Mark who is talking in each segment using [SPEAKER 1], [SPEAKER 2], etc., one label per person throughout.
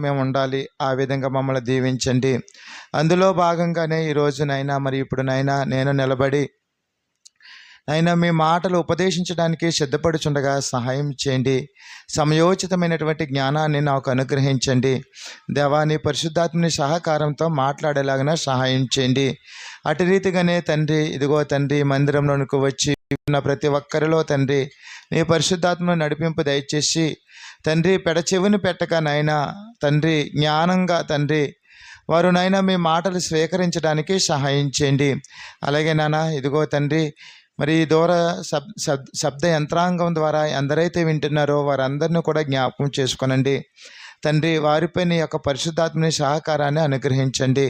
[SPEAKER 1] మేము ఉండాలి. ఆ విధంగా మమ్మల్ని దీవించండి. అందులో భాగంగానే ఈరోజు నైనా మరి ఇప్పుడు నైనా నేను నిలబడి అయినా మీ మాటలు ఉపదేశించడానికి సిద్ధపడుచుండగా సహాయం చేయండి. సమయోచితమైనటువంటి జ్ఞానాన్ని నాకు అనుగ్రహించండి. దేవా, నీ పరిశుద్ధాత్మని సహకారంతో మాట్లాడేలాగా సహాయం చేయండి. అటు రీతిగానే తండ్రి, ఇదిగో తండ్రి, మందిరంలోనికి వచ్చి ఉన్న ప్రతి ఒక్కరిలో తండ్రి నీ పరిశుద్ధాత్మను నడిపింపు దయచేసి తండ్రి, పెడచెవిని పెట్టక నాయనా తండ్రి, జ్ఞానంగా తండ్రి వారు నాయనా మీ మాటలు స్వీకరించడానికి సహాయం చేయండి. అలాగే నాన్న, ఇదిగో తండ్రి, మరి దూర శబ్ద యంత్రాంగం ద్వారా ఎందరైతే వింటున్నారో వారందరినీ కూడా జ్ఞాపకం చేసుకొనండి తండ్రి. వారిపై నీ యొక్క పరిశుద్ధాత్మని సహకారాన్ని అనుగ్రహించండి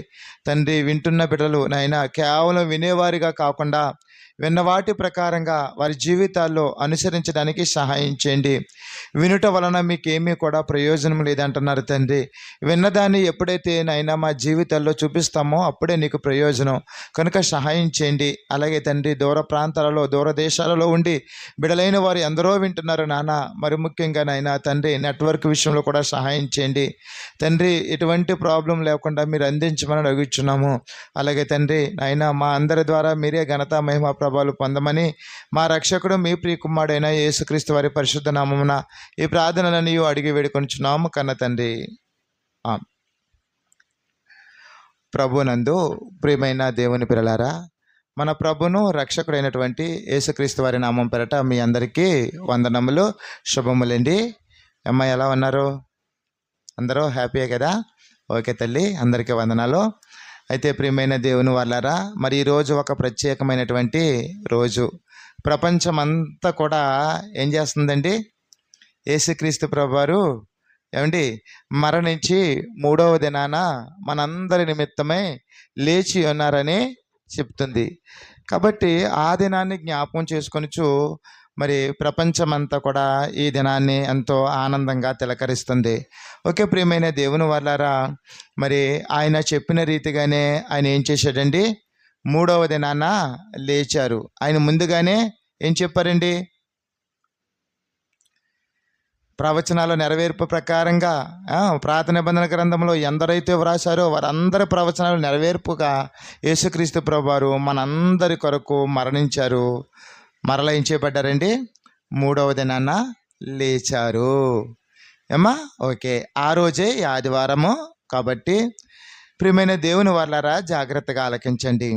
[SPEAKER 1] తండ్రి. వింటున్న బిడ్డలు నాయనా కేవలం వినేవారిగా కాకుండా విన్న వాటి ప్రకారంగా వారి జీవితాల్లో అనుసరించడానికి సహాయం చేయండి. వినుట వలన మీకేమీ కూడా ప్రయోజనం లేదంటున్నారు తండ్రి. విన్నదాన్ని ఎప్పుడైతే నైనా మా జీవితాల్లో చూపిస్తామో అప్పుడే నీకు ప్రయోజనం. కనుక సహాయం చేయండి. అలాగే తండ్రి, దూర ప్రాంతాలలో దూర దేశాలలో ఉండి బిడలైన వారు ఎందరో వింటున్నారు నాన్న. మరి ముఖ్యంగా నైనా తండ్రి, నెట్వర్క్ విషయంలో కూడా సహాయం చేయండి తండ్రి. ఎటువంటి ప్రాబ్లం లేకుండా మీరు అందించమని అడుగుచున్నాము. అలాగే తండ్రి నైనా మా అందరి ద్వారా మీరే ఘనత మహిమ ప్రభావాలు పొందమని మా రక్షకుడు మీ ప్రియకుమారుడైన యేసుక్రీస్తు వారి పరిశుద్ధ నామమున ఈ ప్రార్థనలను అడిగి వేడుకొనుచున్నాము కన్న తండ్రి. ప్రభునందు ప్రియమైన దేవుని పిల్లలారా, మన ప్రభును రక్షకుడైనటువంటి యేసుక్రీస్తు వారి నామం పేరట మీ అందరికీ వందనములు, శుభములండి. అమ్మ, ఎలా ఉన్నారు? అందరూ హ్యాపీయే కదా? ఓకే తల్లి, అందరికీ వందనాలు. అయితే ప్రియమైన దేవుని వాళ్ళారా, మరి ఈరోజు ఒక ప్రత్యేకమైనటువంటి రోజు. ప్రపంచమంతా కూడా ఏం చేస్తుందండి? యేసుక్రీస్తు ప్రభువారు ఏమండి మరణించి 3వ దినాన మనందరి నిమిత్తమై లేచి ఉన్నారని చెప్తుంది. కాబట్టి ఆ దినాన్ని జ్ఞాపకం చేసుకొనుచు మరి ప్రపంచమంతా కూడా ఈ దినాన్ని ఎంతో ఆనందంగా తిలకరిస్తుంది. ఓకే ప్రియమైన దేవుని వాళ్ళారా, మరి ఆయన చెప్పిన రీతిగానే ఆయన ఏం చేశాడండి? 3వ దినాన లేచారు. ఆయన ముందుగానే ఏం చెప్పారండి? ప్రవచనాల నెరవేర్పు ప్రకారంగా పాత నిబంధన గ్రంథంలో ఎందరైతే వ్రాసారో వారందరి ప్రవచనాలు నెరవేర్పుగా యేసుక్రీస్తు ప్రభువారు మనందరి కొరకు మరణించారు. మరలా ఏం చేయబడ్డారండి? 3వ దినాన లేచారు. ఏమ్మా? ఓకే, ఆ రోజే ఆదివారము. కాబట్టి ప్రియమైన దేవుని వాళ్ళారా, జాగ్రత్తగా ఆలకించండి.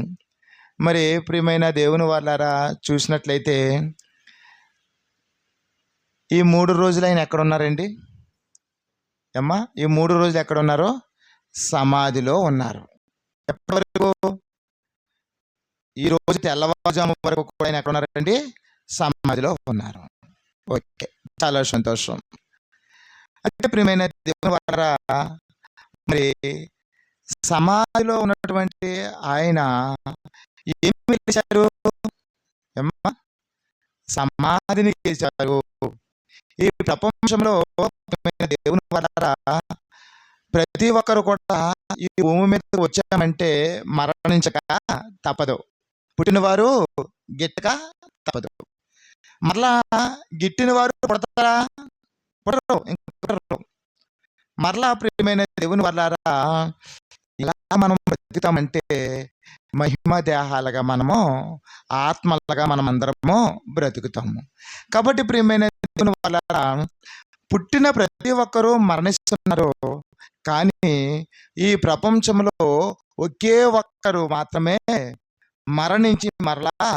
[SPEAKER 1] మరి ప్రియమైన దేవుని వాళ్ళారా, చూసినట్లయితే ఈ 3 రోజులు ఆయన ఎక్కడున్నారండి? అమ్మా, ఈ 3 రోజులు ఎక్కడున్నారో? సమాధిలో ఉన్నారు. ఎప్పటి వరకు? ఈ రోజు తెల్లవారుజాము వరకు కూడా ఆయన ఎక్కడున్నారండి? సమాధిలో ఉన్నారు. ఓకే, చాలా సంతోషం. అంటే ప్రియమైన దేవుని వారా, మరి సమాధిలో ఉన్నటువంటి ఆయన ఏమి చేశారు? అమ్మా, సమాధిని చేశారు. ఈ ప్రపంచంలో దేవుని ద్వారా ప్రతి ఒక్కరు కూడా ఈ భూమి మీద వచ్చామంటే మరణించక తప్పదు. పుట్టినవారు గిట్టక తప్పదు. మరలా గిట్టిన వారు పుడతారా? పుట్టరు, ఇంకొకరు. మరలా ప్రియమైన దేవుని వల్లారా, ఇలా మనం బ్రతుకుతామంటే మహిమ దేహాలుగా మనము, ఆత్మలుగా మనం అందరము బ్రతుకుతాము. కాబట్టి ప్రియమైన దేవుని వల్లారా, పుట్టిన ప్రతి ఒక్కరూ మరణిస్తున్నారు. కానీ ఈ ప్రపంచంలో ఒకే ఒక్కరు మాత్రమే మరణించి మరలా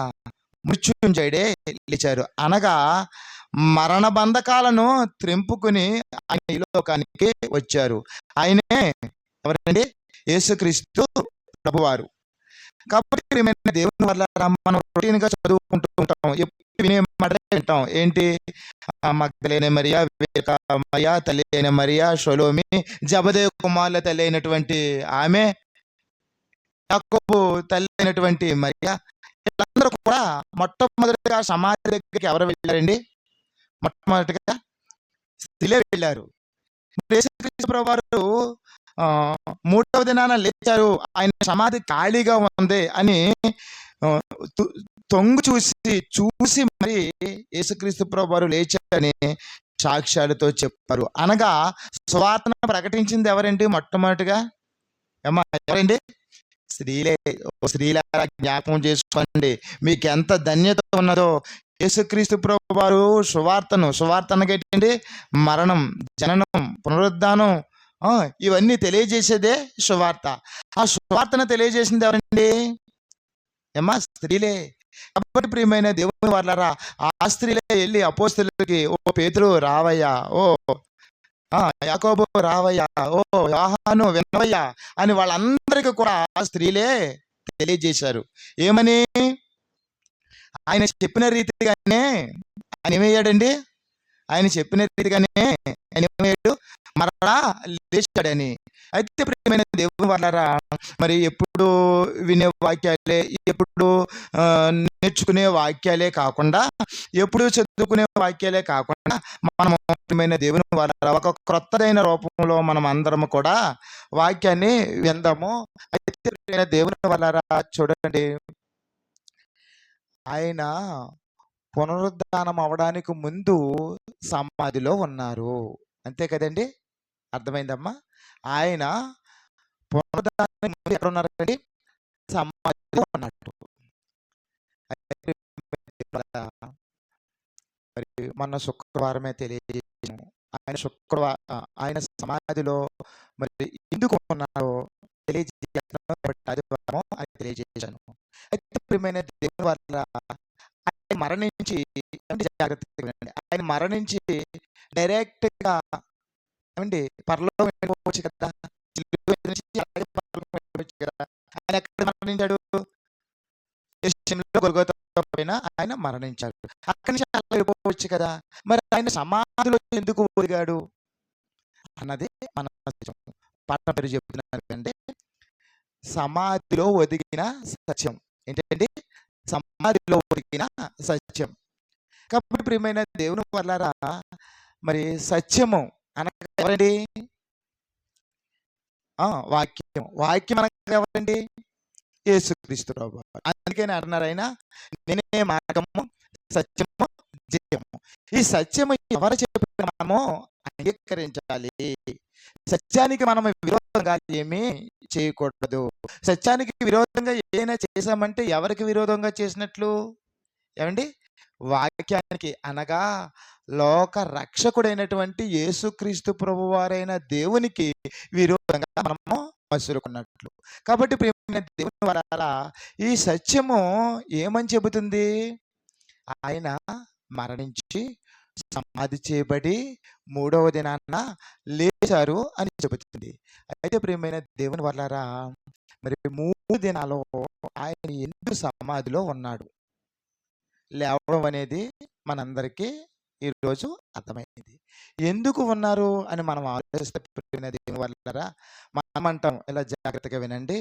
[SPEAKER 1] మృత్యుంజయుడే లేచారు. అనగా మరణ బంధకాలను త్రెంపుకుని ఆయన ఈ లోకానికి వచ్చారు. ఆయనే ఎవరండి? యేసుక్రీస్తు ప్రభువారు. కాబట్టి ప్రియమైన దేవుని వల్ల మనం రొటీన్గా చదువుకుంటూ ఉంటాం, ఎప్పుడు వినే మాట వింటాం. ఏంటి? మగ్దలేనే మరియా, మరియా తల్లి అయిన మరియా, షొలోమి, జబదేవు కుమారుల తల్లి అయినటువంటి ఆమె, యాకోబు తల్లి అయినటువంటి మరియా, వీళ్ళందరూ కూడా మొట్టమొదటిగా సమాధి దగ్గరికి ఎవరు వెళ్ళారండి? మొట్టమొదటిగా స్త్రీలే వెళ్ళారు. యేసుక్రీస్తు ప్రభువారు 3వ దినాన లేచారు, ఆయన సమాధి ఖాళీగా ఉంది అని తొంగు చూసి మరి యేసుక్రీస్తు ప్రభువారు లేచారని సాక్ష్యాలతో చెప్పారు. అనగా సువార్తను ప్రకటించింది ఎవరండి? మొట్టమొదటిగా ఏమ్మా ఎవరండి? స్త్రీలే. ఓ స్త్రీలారా జ్ఞాపకం చేసుకోండి, మీకు ఎంత ధన్యత ఉన్నదో. యేసుక్రీస్తు ప్రభువారు సువార్త అనగేటండి మరణం, జననం, పునరుద్ధానం, ఇవన్నీ తెలియజేసేదే సువార్త. ఆ సువార్తను తెలియజేసింది ఎవరండి? ఏమ్మా స్త్రీలే. కాబట్టి ప్రియమైన దేవుని వాళ్ళారా, ఆ స్త్రీలే వెళ్ళి అపోస్తలులకి, ఓ పేతురు రావయ్యా, ఓ యాకోబు రావయ్యా, ఓ యోహాను వినవయ్యా అని వాళ్ళందరికీ కూడా ఆ స్త్రీలే తెలియజేశారు. ఏమని? ఆయన చెప్పిన రీతిగానే ఆయన ఏమయ్యాడండి? ఆయన చెప్పిన రీతిగానే ఆయన ఏమయ్యాడు? మరలా లేచాడని. అయితే ప్రియమైన దేవుని వాళ్ళారా, మరి ఎప్పుడు వినే వాక్యాలే, ఎప్పుడు నేర్చుకునే వాక్యాలే కాకుండా, ఎప్పుడు చదువుకునే వాక్యాలే కాకుండా, మనము ప్రియమైన దేవుని వాళ్ళారా ఒక క్రొత్తదైన రూపంలో మనం అందరము కూడా వాక్యాన్ని విందాము. అయితే ప్రియమైన దేవుని వాళ్ళారా చూడండి, ఆయన పునరుద్ధానం అవడానికి ముందు సమాధిలో ఉన్నారు. అంతే కదండి? అర్థమైందమ్మా? ఆయన పునరుద్ధానానికి ముందు ఎక్కడ ఉన్నారండి? సమాధిలో ఉన్నట్టు. మరి మొన్న శుక్రవారమే తెలియజేసాను. ఆయన సమాధిలో మరి ఎందుకు ఉన్నారో తెలియజేశాను. అయితే ప్రియమైన దేవుని వల్ల ఆయన మరణించి, జాగ్రత్తగా వినండి, ఆయన మరణించి డైరెక్ట్గా ఏమండి పరలోకం వెళ్ళిపోవచ్చు కదా. ఆయన ఎక్కడ మరణించాడు? గొల్గొతా పైన ఆయన మరణించాడు. అక్కడి నుంచి అలా వెళ్ళిపోవచ్చు కదా. మరి ఆయన సమాధిలో ఎందుకు ఒరిగాడు అన్నది మన పాఠం పేరు చెప్తున్నాను అంటే, సమాధిలో ఒదిగిన సత్యం. ఏంటండి? సమాధిలో ఒదిగిన సత్యం. కాబట్టి ప్రియమైన దేవుని వల్లారా, మరి సత్యము అనగా ఎవరండి? వాక్యం అనగా ఎవరండి? యేసుక్రీస్తు ప్రభువు. అందుకని అంటున్నారు ఆయన, నేనే మార్గము, సత్యము, జీవము. ఈ సత్యము ఎవరు చెప్పిన మనము అంగీకరించాలి. సత్యానికి మనం విరోధంగా ఏమీ చేయకూడదు. సత్యానికి విరోధంగా ఏదైనా చేశామంటే ఎవరికి విరోధంగా చేసినట్లు? ఏమండి? వాక్యానికి, అనగా లోక రక్షకుడైనటువంటి యేసుక్రీస్తు ప్రభువారైన దేవునికి విరోధంగా మనము మసులుకున్నట్లు. కాబట్టి ప్రియమైన దేవుని వారలారా, ఈ సత్యము ఏమని చెబుతుంది? ఆయన మరణించి సమాధి చేయబడి మూడవ దినాన లేచారు అని చెబుతుంది. అయితే ప్రియమైన దేవుని వారలారా, మరి 3 దినాలు ఆయన ఎందుకు సమాధిలో ఉన్నాడు? లేవడం అనేది మనందరికీ ఈరోజు అర్థమైంది. ఎందుకు ఉన్నారు అని మనం ఆలోచిస్తే ప్రియమైన దేవుని వారలారా, మనం అంటాం, ఇలా జాగ్రత్తగా వినండి,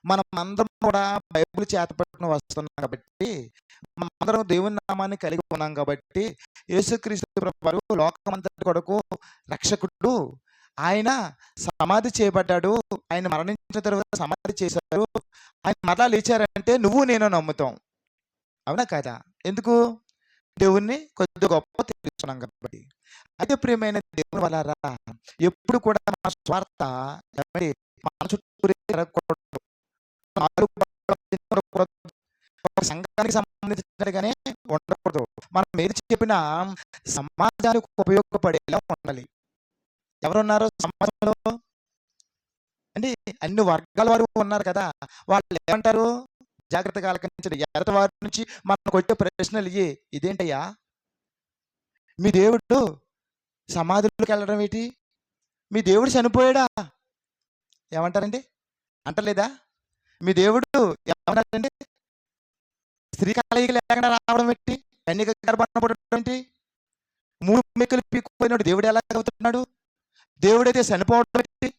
[SPEAKER 1] మనం అందరం కూడా బైబిల్ చేతపట్టుకుని వస్తున్నాం కాబట్టి, మనమందరం దేవుని నామాన్ని కలిగి ఉన్నాం కాబట్టి, యేసుక్రీస్తు ప్రభువారు లోకమంతటి కొరకు రక్షకుడు, ఆయన సమాధి చేయబడ్డాడు, ఆయన మరణించిన తర్వాత సమాధి చేశారు, ఆయన మరలా లేచారంటే నువ్వు నేను నమ్ముతాం. అవునా కాదా? ఎందుకు? దేవుణ్ణి కొద్ది గొప్ప తెలుసుకున్నాం కాబట్టి. అయితే ప్రియమైన దేవుని వల్లారా, ఎప్పుడు కూడా మన స్వార్థ మన చుట్టూ తిరగకూడదు. సంఘానికి సంబంధించినట్టుగానే ఉండకూడదు. మనం ఏది చెప్పినా సమాజానికి ఉపయోగపడేలా ఉండాలి. ఎవరున్నారు సమాజంలో అండి? అన్ని వర్గాల వారు ఉన్నారు కదా. వాళ్ళు ఏమంటారు? జాగ్రత్తగా ఆలకించండి. ఎదటి వారి నుంచి మనకు వచ్చే ప్రశ్నలు ఇదేంటయ్యా, మీ దేవుడు సమాధిలోకి వెళ్ళడం ఏంటి? మీ దేవుడు చనిపోయాడా? ఏమంటారండి? అంటలేదా? మీ దేవుడు ఏమన్నారండి? స్త్రీ కలయిక లేకుండా రావడం ఏంటి? కన్యక గర్భాన పుట్టడం ఏంటి? 3 మెక్కులు పీక్కుపోయినాడు దేవుడు ఎలా అవుతున్నాడు? దేవుడైతే చనిపోవడం ఏంటి?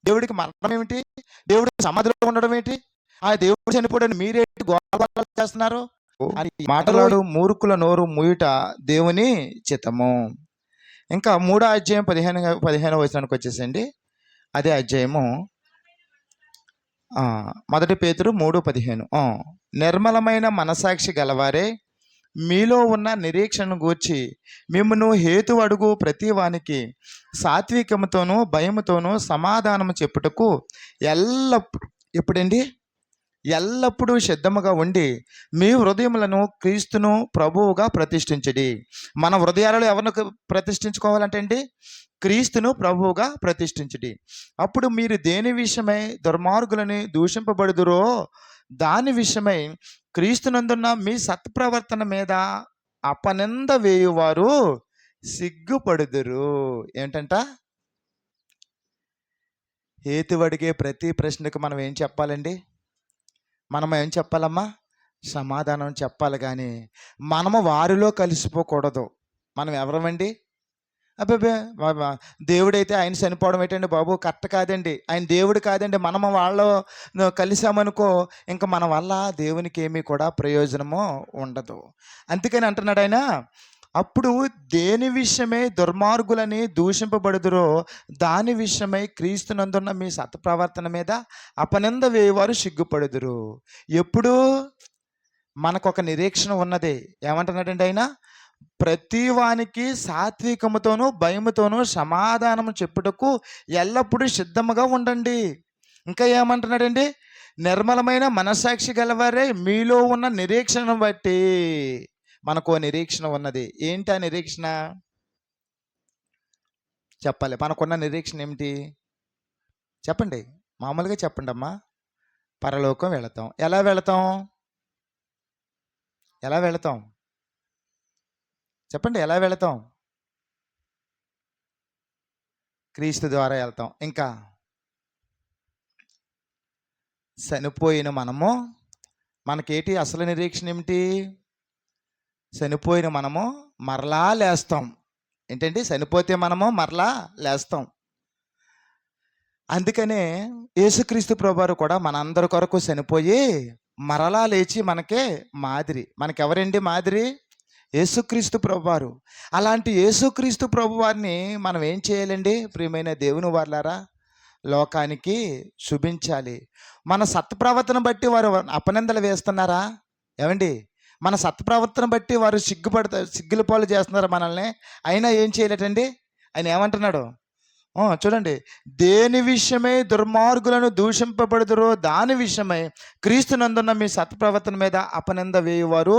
[SPEAKER 1] దేవుడికి మరణం ఏమిటి? దేవుడు సమాధిలో ఉండడం ఏంటి? ఆ దేవుడు చనిపోయాడని మీరేంటి గోల చేస్తున్నారు అని మాట్లాడు. మూర్ఖుల నోరు మూయుట దేవుని చిత్తము. ఇంకా 3వ అధ్యాయం 15వ వచనానికి వచ్చేసండి. అదే అధ్యాయము 1 పేతురు 3:15. నిర్మలమైన మనసాక్షి గలవారే మీలో ఉన్న నిరీక్షణను గూర్చి మిమ్మును హేతు అడుగు ప్రతి వానికి సాత్వికముతోనూ భయముతోనూ సమాధానము చెప్పుటకు ఎల్లప్పుడు ఎప్పుడండి ఎల్లప్పుడూ సిద్ధముగా ఉండి మీ హృదయములను క్రీస్తును ప్రభువుగా ప్రతిష్ఠించడి. మన హృదయాలలో ఎవరిని ప్రతిష్ఠించుకోవాలంటే అండి, క్రీస్తును ప్రభువుగా ప్రతిష్ఠించడి. అప్పుడు మీరు దేని విషయమై దుర్మార్గులని దూషింపబడుదురో దాని విషయమై క్రీస్తునందున్న మీ సత్ప్రవర్తన మీద అపనింద వేయువారు సిగ్గుపడుదురు. ఏంటంట? హేతు అడిగే ప్రతి ప్రశ్నకు మనం ఏం చెప్పాలండి? మనం ఏం చెప్పాలమ్మా? సమాధానం చెప్పాలి. కానీ మనము వారిలో కలిసిపోకూడదు. మనం ఎవరమండి? అబ్బబ్బే దేవుడైతే ఆయన చనిపోవడం ఏంటండి బాబు, కరెక్ట్ కాదండి. ఆయన దేవుడు కాదండి. మనము వాళ్ళలో కలిసామనుకో, ఇంకా మన వల్ల దేవునికి ఏమీ కూడా ప్రయోజనము ఉండదు. అందుకని అంటున్నాడు ఆయన, అప్పుడు దేని విషయమై దుర్మార్గులని దూషింపబడుదురో దాని విషయమై క్రీస్తునందున్న మీ సత్ప్రవర్తన మీద అపనింద వేయవారు సిగ్గుపడుదురు. ఎప్పుడు మనకొక నిరీక్షణ ఉన్నది. ఏమంటున్నాడండి ఆయన? ప్రతి వానికి సాత్వికముతోనూ భయముతోనూ సమాధానము చెప్పుటకు ఎల్లప్పుడూ సిద్ధముగా ఉండండి. ఇంకా ఏమంటున్నాడండి? నిర్మలమైన మనస్సాక్షి గలవారే మీలో ఉన్న నిరీక్షణను బట్టి. మనకు నిరీక్షణ ఉన్నది. ఏంటి ఆ నిరీక్షణ? చెప్పాలి. మనకున్న నిరీక్షణ ఏమిటి చెప్పండి? మామూలుగా చెప్పండి అమ్మా. పరలోకం వెళతాం. ఎలా వెళతాం? ఎలా వెళతాం చెప్పండి? ఎలా వెళతాం? క్రీస్తు ద్వారా వెళ్తాం. ఇంకా చనిపోయిన మనము, మనకేటి అసలు నిరీక్షణ ఏమిటి? చనిపోయిన మనము మరలా లేస్తాం. ఏంటండి? చనిపోతే మనము మరలా లేస్తాం. అందుకనే యేసుక్రీస్తు ప్రభువారు కూడా మనందరి కొరకు చనిపోయి మరలా లేచి మనకే మాదిరి. మనకెవరండి మాదిరి? యేసుక్రీస్తు ప్రభువారు. అలాంటి యేసుక్రీస్తు ప్రభువారిని మనం ఏం చేయాలండి? ప్రియమైన దేవుని వారలారా, లోకానికి చూపించాలి. మన సత్ప్రవర్తన బట్టి వారు అపనిందలు వేస్తున్నారా? ఏమండి? మన సత్ప్రవర్తన బట్టి వారు సిగ్గుల పాలు చేస్తున్నారు మనల్ని. అయినా ఏం చేయలేటండి? ఆయన ఏమంటున్నాడు చూడండి, దేని విషయమై దుర్మార్గులను దూషింపబడుదురో దాని విషయమై క్రీస్తునందున్న మీ సత్ప్రవర్తన మీద అపనింద వేయువారు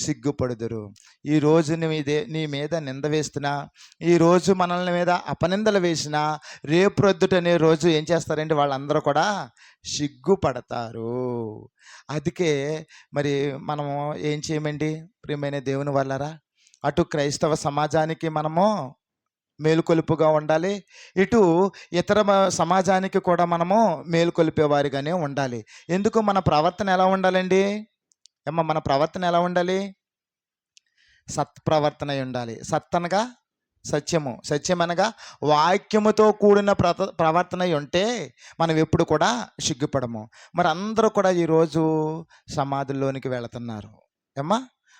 [SPEAKER 1] సిగ్గుపడుదురు. ఈరోజు నీ మీద నింద వేస్తున్నా, ఈరోజు మనల్ని మీద అపనిందలు వేసినా, రేపు రొద్దుటనే రోజు ఏం చేస్తారండి? వాళ్ళందరూ కూడా సిగ్గుపడతారు. అందుకే మరి మనము ఏం చేయమండి ప్రియమైన దేవుని వల్లరా? అటు క్రైస్తవ సమాజానికి మనము మేలుకొలుపుగా ఉండాలి, ఇటు ఇతర సమాజానికి కూడా మనము మేలుకొలిపేవారిగానే ఉండాలి. ఎందుకు? మన ప్రవర్తన ఎలా ఉండాలండి అమ్మ? మన ప్రవర్తన ఎలా ఉండాలి? సత్ప్రవర్తన ఉండాలి. సత్తనగా సత్యము, సత్యం అనగా వాక్యముతో కూడిన ప్రవర్తన ఉంటే మనం ఎప్పుడు కూడా సిగ్గుపడము. మరి అందరూ కూడా ఈరోజు సమాధుల్లోనికి వెళుతున్నారు. ఏమ్మా?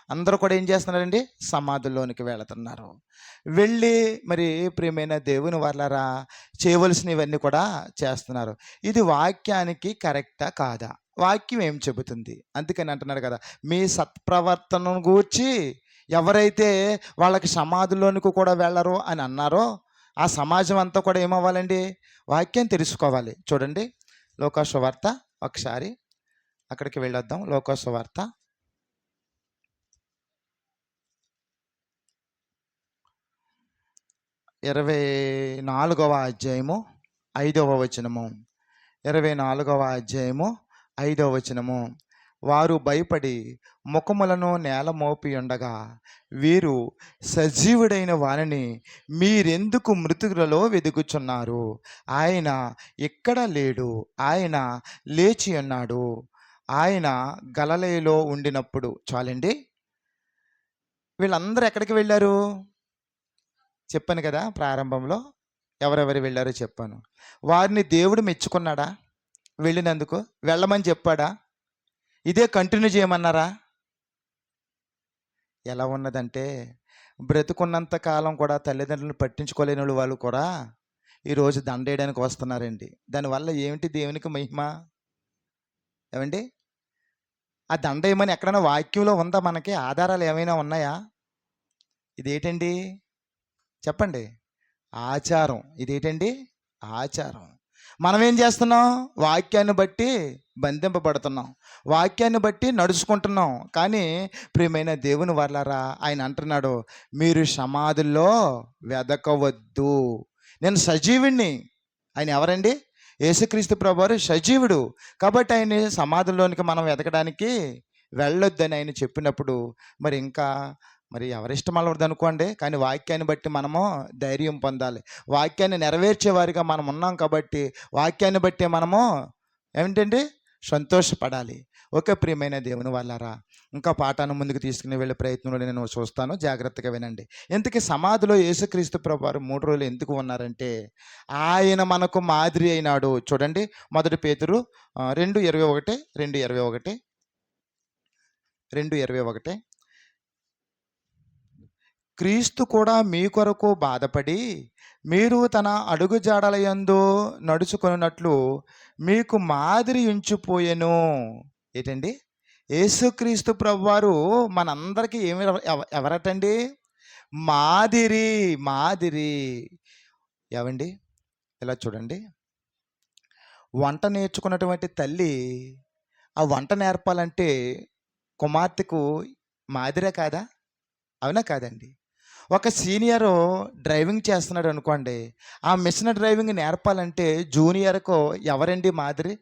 [SPEAKER 1] అందరూ కూడా ఏం చేస్తున్నారండి? సమాధుల్లోనికి వెళుతున్నారు. వెళ్ళి మరి ప్రియమైన దేవుని వాళ్ళరా చేయవలసినవన్నీ కూడా చేస్తున్నారు. ఇది వాక్యానికి కరెక్టా కాదా? వాక్యం ఏం చెబుతుంది? అందుకని అంటున్నారు కదా, మీ సత్ప్రవర్తనను గూర్చి ఎవరైతే వాళ్ళకి సమాధిలోనికి కూడా వెళ్ళరు అని అన్నారో ఆ సమాజం అంతా కూడా ఏమవ్వాలండి? వాక్యం తెలుసుకోవాలి. చూడండి, లోకా సువార్త ఒకసారి అక్కడికి వెళ్ళొద్దాం. లోకా సువార్త 24వ అధ్యాయము 5వ వచనము. 24వ అధ్యాయము 5వ వచనము. వారు భయపడి ముఖములను నేల మోపి ఉండగా వీరు సజీవుడైన వారిని మీరెందుకు మృతులలో వెదుకుచున్నారు? ఆయన ఎక్కడ లేడు, ఆయన లేచి ఉన్నాడు. ఆయన గలిలయలో ఉండినప్పుడు. చాలండి. వీళ్ళందరూ ఎక్కడికి వెళ్ళారు చెప్పాను కదా ప్రారంభంలో. ఎవరెవరు వెళ్ళారో చెప్పాను. వారిని దేవుడు మెచ్చుకున్నాడా? వెళ్ళినందుకు వెళ్ళమని చెప్పాడా? ఇదే కంటిన్యూ చేయమన్నారా? ఎలా ఉన్నదంటే, బ్రతుకున్నంత కాలం కూడా తల్లిదండ్రులను పట్టించుకోలేని వాళ్ళు కూడా ఈరోజు దండేయడానికి వస్తున్నారండి. దానివల్ల ఏమిటి దేవునికి మహిమ? ఏమండి? ఆ దండ ఏమని ఎక్కడైనా వాక్యంలో ఉందా? మనకి ఆధారాలు ఏమైనా ఉన్నాయా? ఇదేంటండి చెప్పండి? ఆచారం. ఇదేంటండి? ఆచారం. మనం ఏం చేస్తున్నాం? వాక్యాన్ని బట్టి బంధింపబడుతున్నాం. వాక్యాన్ని బట్టి నడుచుకుంటున్నాం. కానీ ప్రియమైన దేవుని వర్లారా, ఆయన అంటున్నాడు, మీరు సమాధుల్లో వెదకవద్దు. నేను సజీవుడిని. ఆయన ఎవరండి? యేసుక్రీస్తు ప్రభువారు సజీవుడు. కాబట్టి ఆయన్ని సమాధుల్లోనికి మనం వెతకడానికి వెళ్ళొద్దని ఆయన చెప్పినప్పుడు మరి ఇంకా మరి ఎవరిష్టం వాళ్ళది అనుకోండి. కానీ వాక్యాన్ని బట్టి మనము ధైర్యం పొందాలి. వాక్యాన్ని నెరవేర్చేవారిగా మనం ఉన్నాం కాబట్టి వాక్యాన్ని బట్టి మనము ఏమిటండి సంతోషపడాలి. ఓకే ప్రియమైన దేవుని వాళ్ళారా, ఇంకా పాఠాన్ని ముందుకు తీసుకుని వెళ్ళే ప్రయత్నంలో నేను చూస్తాను, జాగ్రత్తగా వినండి. ఇంతకీ సమాధిలో యేసుక్రీస్తు ప్రభువారు 3 రోజులు ఎందుకు ఉన్నారంటే ఆయన మనకు మాదిరి అయినాడు. చూడండి, 1 పేతురు 2:21, 2:21, 2:21. క్రీస్తు కూడా మీ కొరకు బాధపడి మీరు తన అడుగుజాడలయందు నడుచుకొనున్నట్లు మీకు మాదిరి ఉంచిపోయెను. ఏంటండి? యేసుక్రీస్తు ప్రభువారు మనందరికీ ఎవరటండి? మాదిరి. మాదిరి. ఏవండి? ఇలా చూడండి, వంట నేర్చుకున్నటువంటి తల్లి ఆ వంట నేర్పాలంటే కుమార్తెకు మాదిరే కాదా? అవునా కాదండి? ఒక సీనియరు డ్రైవింగ్ చేస్తున్నాడు అనుకోండి, ఆ మిషన్ డ్రైవింగ్ నేర్పాలంటే జూనియర్కు ఎవరండి మాదిరి?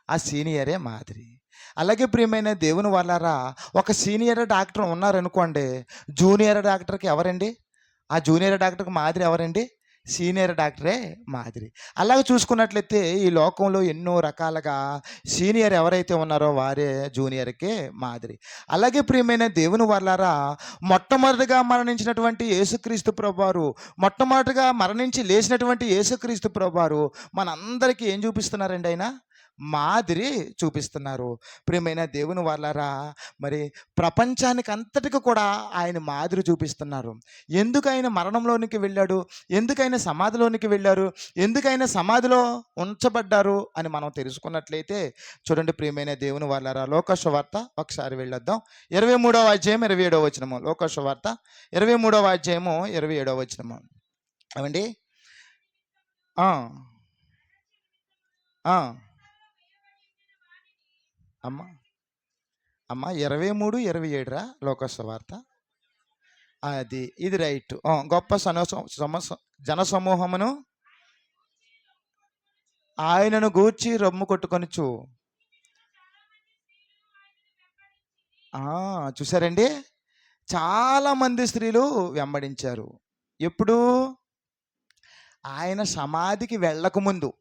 [SPEAKER 1] ఆ సీనియరే మాదిరి. అలాగే ప్రియమైన దేవుని వాళ్ళారా, ఒక సీనియర్ డాక్టర్ ఉన్నారనుకోండి, జూనియర్ డాక్టర్కి ఎవరండి? ఆ జూనియర్ డాక్టర్కి మాదిరి ఎవరండి? సీనియర్ డాక్టరే మాదిరి. అలాగ చూసుకున్నట్లయితే ఈ లోకంలో ఎన్నో రకాలుగా సీనియర్ ఎవరైతే ఉన్నారో వారే జూనియర్కే మాదిరి. అలాగే ప్రియమైన దేవుని వాళ్ళారా, మొట్టమొదటిగా మరణించినటువంటి యేసుక్రీస్తు ప్రభువారు, మొట్టమొదటిగా మరణించి లేచినటువంటి యేసుక్రీస్తు ప్రభువారు మనందరికీ ఏం చూపిస్తున్నారండి? ఆయన మాదిరి చూపిస్తున్నారు. ప్రియమైన దేవుని వాళ్ళారా, మరి ప్రపంచానికి అంతటికి కూడా ఆయన మాదిరి చూపిస్తున్నారు. ఎందుకు ఆయన మరణంలోనికి వెళ్ళాడు? ఎందుకు ఆయన సమాధిలోనికి వెళ్ళారు? ఎందుకు ఆయన సమాధిలో ఉంచబడ్డారు అని మనం తెలుసుకున్నట్లయితే చూడండి ప్రియమైన దేవుని వాళ్ళారా, లోక సువార్త ఒకసారి వెళ్ళొద్దాం. 23వ అధ్యాయం 27వ వచనము. లోక సువార్త 23వ అధ్యాయము 27వ వచనము. ఏమండి? ఆ, ఆ, అమ్మ అమ్మ 23, 27 రా లోక సువార్త. అది ఇది రైట్. గొప్ప జన సమూహమును ఆయనను గూర్చి రొమ్ము కొట్టుకొనుచు. చూసారండి, చాలా మంది స్త్రీలు వెంబడించారు. ఎప్పుడు? ఆయన సమాధికి వెళ్ళకముందు,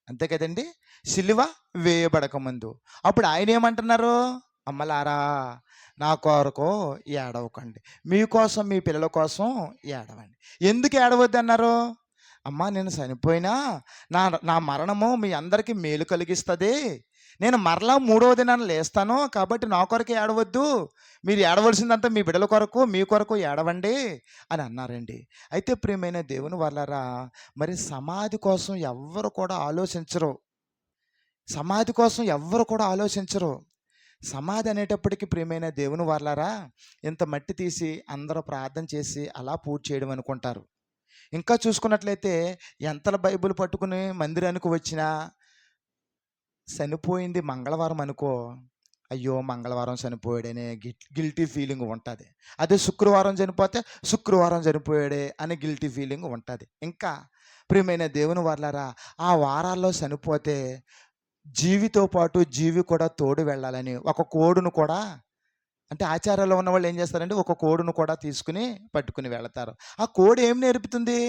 [SPEAKER 1] అంతే కదండి, సిలువ వేయబడకముందు. అప్పుడు ఆయన ఏమంటున్నారు? అమ్మలారా, నా కొరకు ఏడవకండి, మీకోసం మీ పిల్లల కోసం ఏడవండి. ఎందుకు ఏడవద్దు అన్నారు? అమ్మా, నేను చనిపోయినా నా నా మరణము మీ అందరికీ మేలు కలిగిస్తుంది. నేను మరలా 3వ దినాన్ని లేస్తాను, కాబట్టి నా కొరకు ఏడవద్దు, మీరు ఏడవలసిందంతా మీ బిడ్డల కొరకు, మీ కొరకు ఏడవండి అని అన్నారండి. అయితే ప్రియమైన దేవుని వాళ్ళారా, మరి సమాధి కోసం ఎవ్వరు కూడా ఆలోచించరు. సమాధి కోసం ఎవ్వరు కూడా ఆలోచించరు. సమాధి అనేటప్పటికి ప్రియమైన దేవుని వాళ్ళారా, ఇంత మట్టి తీసి అందరూ ప్రార్థన చేసి అలా పూజ చేయడం అనుకుంటారు. ఇంకా చూసుకున్నట్లయితే ఎంతల బైబిల్ పట్టుకుని మందిరానికి వచ్చినా చనిపోయింది మంగళవారం అనుకో, అయ్యో మంగళవారం చనిపోయాడనే గిల్టీ ఫీలింగ్ ఉంటుంది. అదే శుక్రవారం చనిపోతే శుక్రవారం చనిపోయాడే అనే గిల్టీ ఫీలింగ్ ఉంటుంది. ఇంకా ప్రియమైన దేవుని వాళ్ళారా, ఆ వారాల్లో చనిపోతే జీవితో పాటు జీవి కూడా తోడు వెళ్ళాలని ఒక కోడును కూడా, అంటే ఆచారాల్లో ఉన్న వాళ్ళు ఏం చేస్తారంటే ఒక కోడును కూడా తీసుకుని పట్టుకుని వెళతారు. ఆ కోడి ఏం నేర్పుతుంది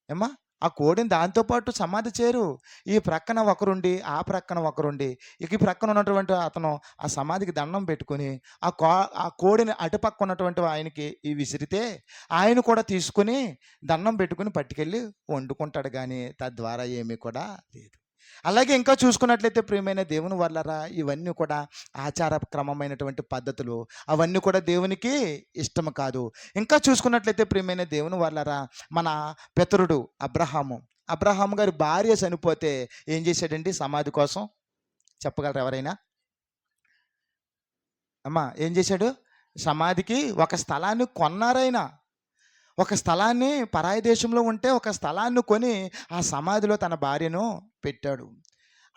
[SPEAKER 1] ఏమ్మా? ఆ కోడిని దాంతోపాటు సమాధి చేయరు. ఈ ప్రక్కన ఒకరుండి ఆ ప్రక్కన ఒకరుండి, ఇక ఈ ప్రక్కన ఉన్నటువంటి అతను ఆ సమాధికి దండం పెట్టుకుని ఆ కోడిని అటుపక్క ఉన్నటువంటి ఆయనకి ఈ విసిరితే ఆయన కూడా తీసుకుని దండం పెట్టుకుని పట్టుకెళ్ళి వండుకుంటాడు. కానీ తద్వారా ఏమీ కూడా లేదు. అలాగే ఇంకా చూసుకున్నట్లయితే ప్రియమైన దేవుని వల్లరా, ఇవన్నీ కూడా ఆచార క్రమమైనటువంటి పద్ధతులు, అవన్నీ కూడా దేవునికి ఇష్టం కాదు. ఇంకా చూసుకున్నట్లయితే ప్రియమైన దేవుని వల్లరా, మన పితరుడు అబ్రహాము గారి భార్య చనిపోతే ఏం చేశాడండి సమాధి కోసం? చెప్పగలరు ఎవరైనా? అమ్మా ఏం చేశాడు? సమాధికి ఒక స్థలాన్ని కొన్నారైనా. ఒక స్థలాన్ని పరాయి దేశంలో ఉంటే ఒక స్థలాన్ని కొని ఆ సమాధిలో తన భార్యను పెట్టాడు.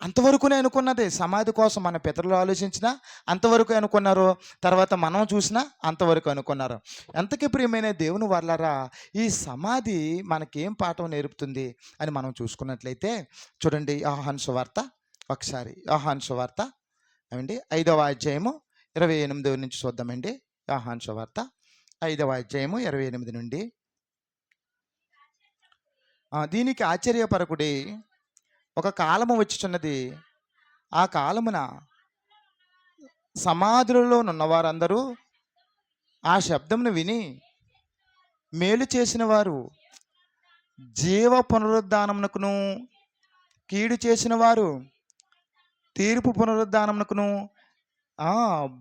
[SPEAKER 1] అంతవరకునే అనుకున్నది సమాధి కోసం మన పితరులు ఆలోచించినా అంతవరకు అనుకున్నారు. తర్వాత మనం చూసినా అంతవరకు అనుకున్నారు. ఎంతకి ప్రియమైన దేవుని వాళ్ళారా, ఈ సమాధి మనకేం పాఠం నేర్పుతుంది అని మనం చూసుకున్నట్లయితే చూడండి, యోహాను సువార్త ఒకసారి, యోహాను సువార్త ఏమండి 5వ అధ్యాయము 28 నుంచి చూద్దామండి. యోహాను సువార్త 5వ అధ్యాయము 28 నుండి. దీనికి ఆశ్చర్యపరకుడి, ఒక కాలము వచ్చుచున్నది, ఆ కాలమున సమాధులలో నున్నవారందరూ ఆ శబ్దమును విని మేలు చేసిన వారు జీవ పునరుద్ధానమునకును, కీడు చేసిన వారు తీర్పు పునరుద్ధానమునకును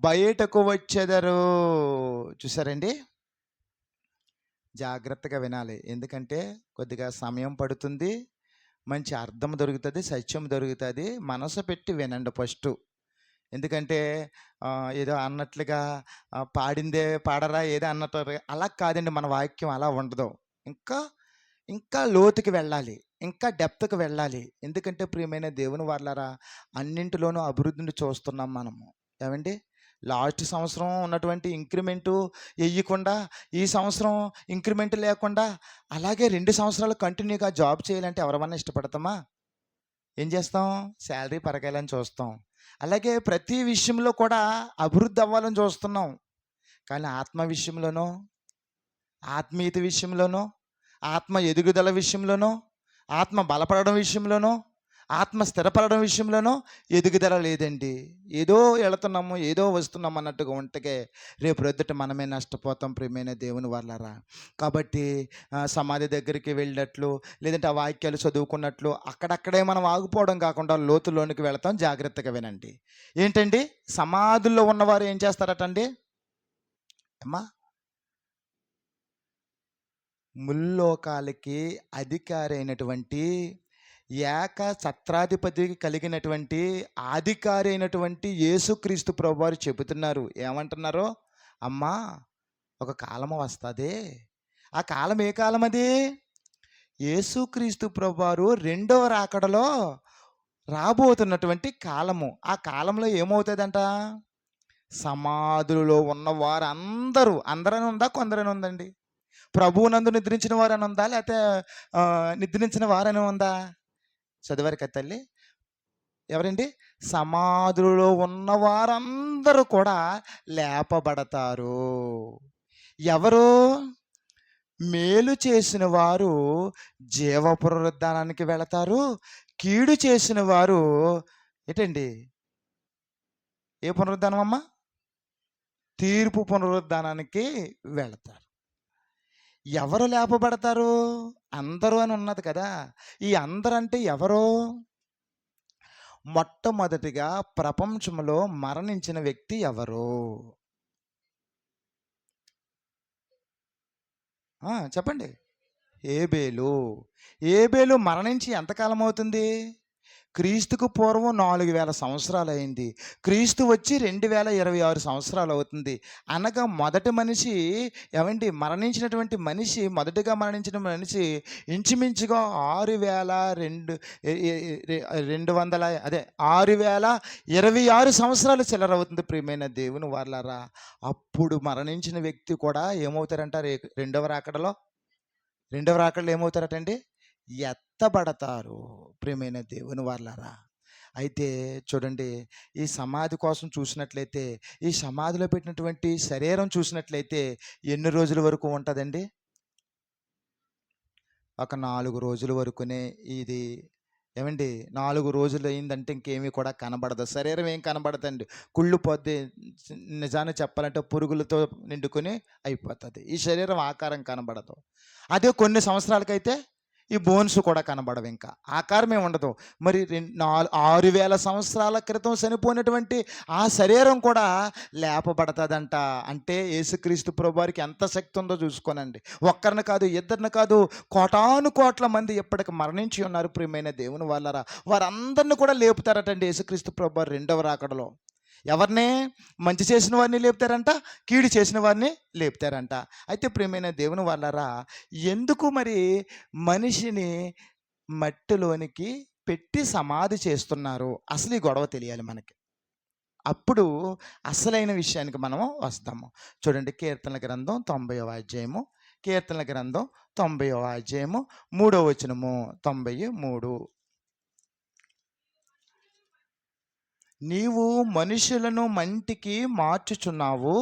[SPEAKER 1] బయటకు వచ్చెదరు. చూసారండి, జాగ్రత్తగా వినాలి. ఎందుకంటే కొద్దిగా సమయం పడుతుంది, మంచి అర్థం దొరుకుతుంది, సత్యం దొరుకుతుంది. మనసు పెట్టి వినండి ఫస్ట్. ఎందుకంటే ఏదో అన్నట్లుగా పాడిందే పాడరా ఏదో అన్నట్టు అలా కాదండి. మన వాక్యం అలా ఉండదు. ఇంకా ఇంకా లోతుకి వెళ్ళాలి, ఇంకా డెప్త్కి వెళ్ళాలి. ఎందుకంటే ప్రియమైన దేవుని వాళ్ళారా, అన్నింటిలోనూ అభివృద్ధిని చూస్తున్నాం మనము. ఏమండి, లాస్ట్ సంవత్సరం ఉన్నటువంటి ఇంక్రిమెంటు వేయకుండా ఈ సంవత్సరం ఇంక్రిమెంట్ లేకుండా అలాగే 2 సంవత్సరాలు కంటిన్యూగా జాబ్ చేయాలంటే ఎవరమన్నా ఇష్టపడతామా? ఏం చేస్తాం? శాలరీ పరకాలని చూస్తాం. అలాగే ప్రతి విషయంలో కూడా అభివృద్ధి అవ్వాలని చూస్తున్నాం. కానీ ఆత్మ విషయంలోనో, ఆత్మీయత విషయంలోనో, ఆత్మ ఎదుగుదల విషయంలోనో, ఆత్మ బలపడడం విషయంలోనో, ఆత్మ స్థిరపడడం విషయంలోనో ఎదుగుదల లేదండి. ఏదో వెళుతున్నాము, ఏదో వస్తున్నాము అన్నట్టుగా ఉంటే రేపు రొద్దుట మనమే నష్టపోతాం ప్రియమైన దేవుని వాళ్ళారా. కాబట్టి సమాధి దగ్గరికి వెళ్ళినట్లు, లేదంటే ఆ వాక్యాలు చదువుకున్నట్లు అక్కడక్కడే మనం ఆగిపోవడం కాకుండా లోతులోనికి వెళతాం. జాగ్రత్తగా వినండి. ఏంటండి, సమాధుల్లో ఉన్నవారు ఏం చేస్తారటండి అమ్మా? ముల్లోకాలకి అధికారి అయినటువంటి, ఏక ఛత్రాధిపతి కలిగినటువంటి, అధికారి అయినటువంటి యేసుక్రీస్తు ప్రభువారు చెబుతున్నారు. ఏమంటున్నారో? అమ్మా, ఒక కాలము వస్తుంది. ఆ కాలం ఏ కాలం అది? యేసుక్రీస్తు ప్రభువారు రెండవ రాకడలో రాబోతున్నటువంటి కాలము. ఆ కాలంలో ఏమవుతుందంట? సమాధులలో ఉన్న వారందరూ, అందరని ఉందా కొందరని ఉందండి? ప్రభువునందు నిద్రించిన వారని ఉందా, లేకపోతే నిద్రించిన వారని ఉందా? చదివారు కదా తల్లి? ఎవరండి? సమాధులలో ఉన్న వారందరూ కూడా లేపబడతారు. ఎవరు? మేలు చేసిన వారు జీవ పునరుద్ధానానికి వెళతారు. కీడు చేసిన వారు ఏంటండి? ఏ పునరుద్ధానం అమ్మా? తీర్పు పునరుద్ధానానికి వెళతారు. ఎవరు లేపబడతారు? అందరూ అని ఉన్నది కదా. ఈ అందరూ అంటే ఎవరు? మొట్టమొదటిగా ప్రపంచంలో మరణించిన వ్యక్తి ఎవరు? చెప్పండి. ఏబేలు. ఏబేలు మరణించి ఎంతకాలం అవుతుంది? క్రీస్తుకు పూర్వం 4000 సంవత్సరాలు అయింది. క్రీస్తు వచ్చి 2026 సంవత్సరాలు అవుతుంది. అనగా మొదటి మనిషి ఏమండి, మరణించినటువంటి మనిషి, మొదటిగా మరణించిన మనిషి ఇంచుమించుగా 6,226 సంవత్సరాలు చిల్లరవుతుంది ప్రియమైన దేవుని వాళ్ళారా. అప్పుడు మరణించిన వ్యక్తి కూడా ఏమవుతారంటారు? రెండవ రాకడలో ఏమవుతారటండి? ఎత్తబడతారు ప్రియమైన దేవుని వాళ్ళారా. అయితే చూడండి, ఈ సమాధి కోసం చూసినట్లయితే, ఈ సమాధిలో పెట్టినటువంటి శరీరం చూసినట్లయితే ఎన్ని రోజుల వరకు ఉంటుందండి? ఒక 4 రోజుల వరకునే ఇది. ఏమండి, 4 రోజులు అయిందంటే ఇంకేమీ కూడా కనబడదు. శరీరం ఏం కనబడదండి, కుళ్ళిపోద్ది. నిజాన్ని చెప్పాలంటే పురుగులతో నిండుకొని అయిపోతుంది. ఈ శరీరం ఆకారం కనబడదు. అదే కొన్ని సంవత్సరాలకైతే ఈ బోన్స్ కూడా కనబడవు, ఇంకా ఆకారమే ఉండదు. మరి 6,000 సంవత్సరాల క్రితం చనిపోయినటువంటి ఆ శరీరం కూడా లేపబడతాదంట. అంటే యేసుక్రీస్తు ప్రభువారికి ఎంత శక్తి ఉందో చూసుకోనండి. ఒక్కరిని కాదు, ఇద్దరిని కాదు, కోటాను కోట్ల మంది ఇప్పటికి మరణించి ఉన్నారు ప్రియమైన దేవుని వాళ్ళారా. వారందరిని కూడా లేపుతారటండి యేసుక్రీస్తు ప్రభువారు రెండవ రాకడలో. ఎవరిని? మంచి చేసిన వారిని లేపుతారంట, కీడు చేసిన వారిని లేపుతారంట. అయితే ప్రియమైన దేవుని వాళ్ళారా, ఎందుకు మరి మనిషిని మట్టిలోనికి పెట్టి సమాధి చేస్తున్నారు? అసలు ఈ గొడవ తెలియాలి మనకి. అప్పుడు అసలైన విషయానికి మనం వస్తాము. చూడండి, కీర్తనల గ్రంథం 90వ అధ్యాయము, కీర్తనల గ్రంథం 90వ అధ్యాయము 3వ వచనము. 93. నీవు మనుషులను మంటికి మార్చుచున్నావు,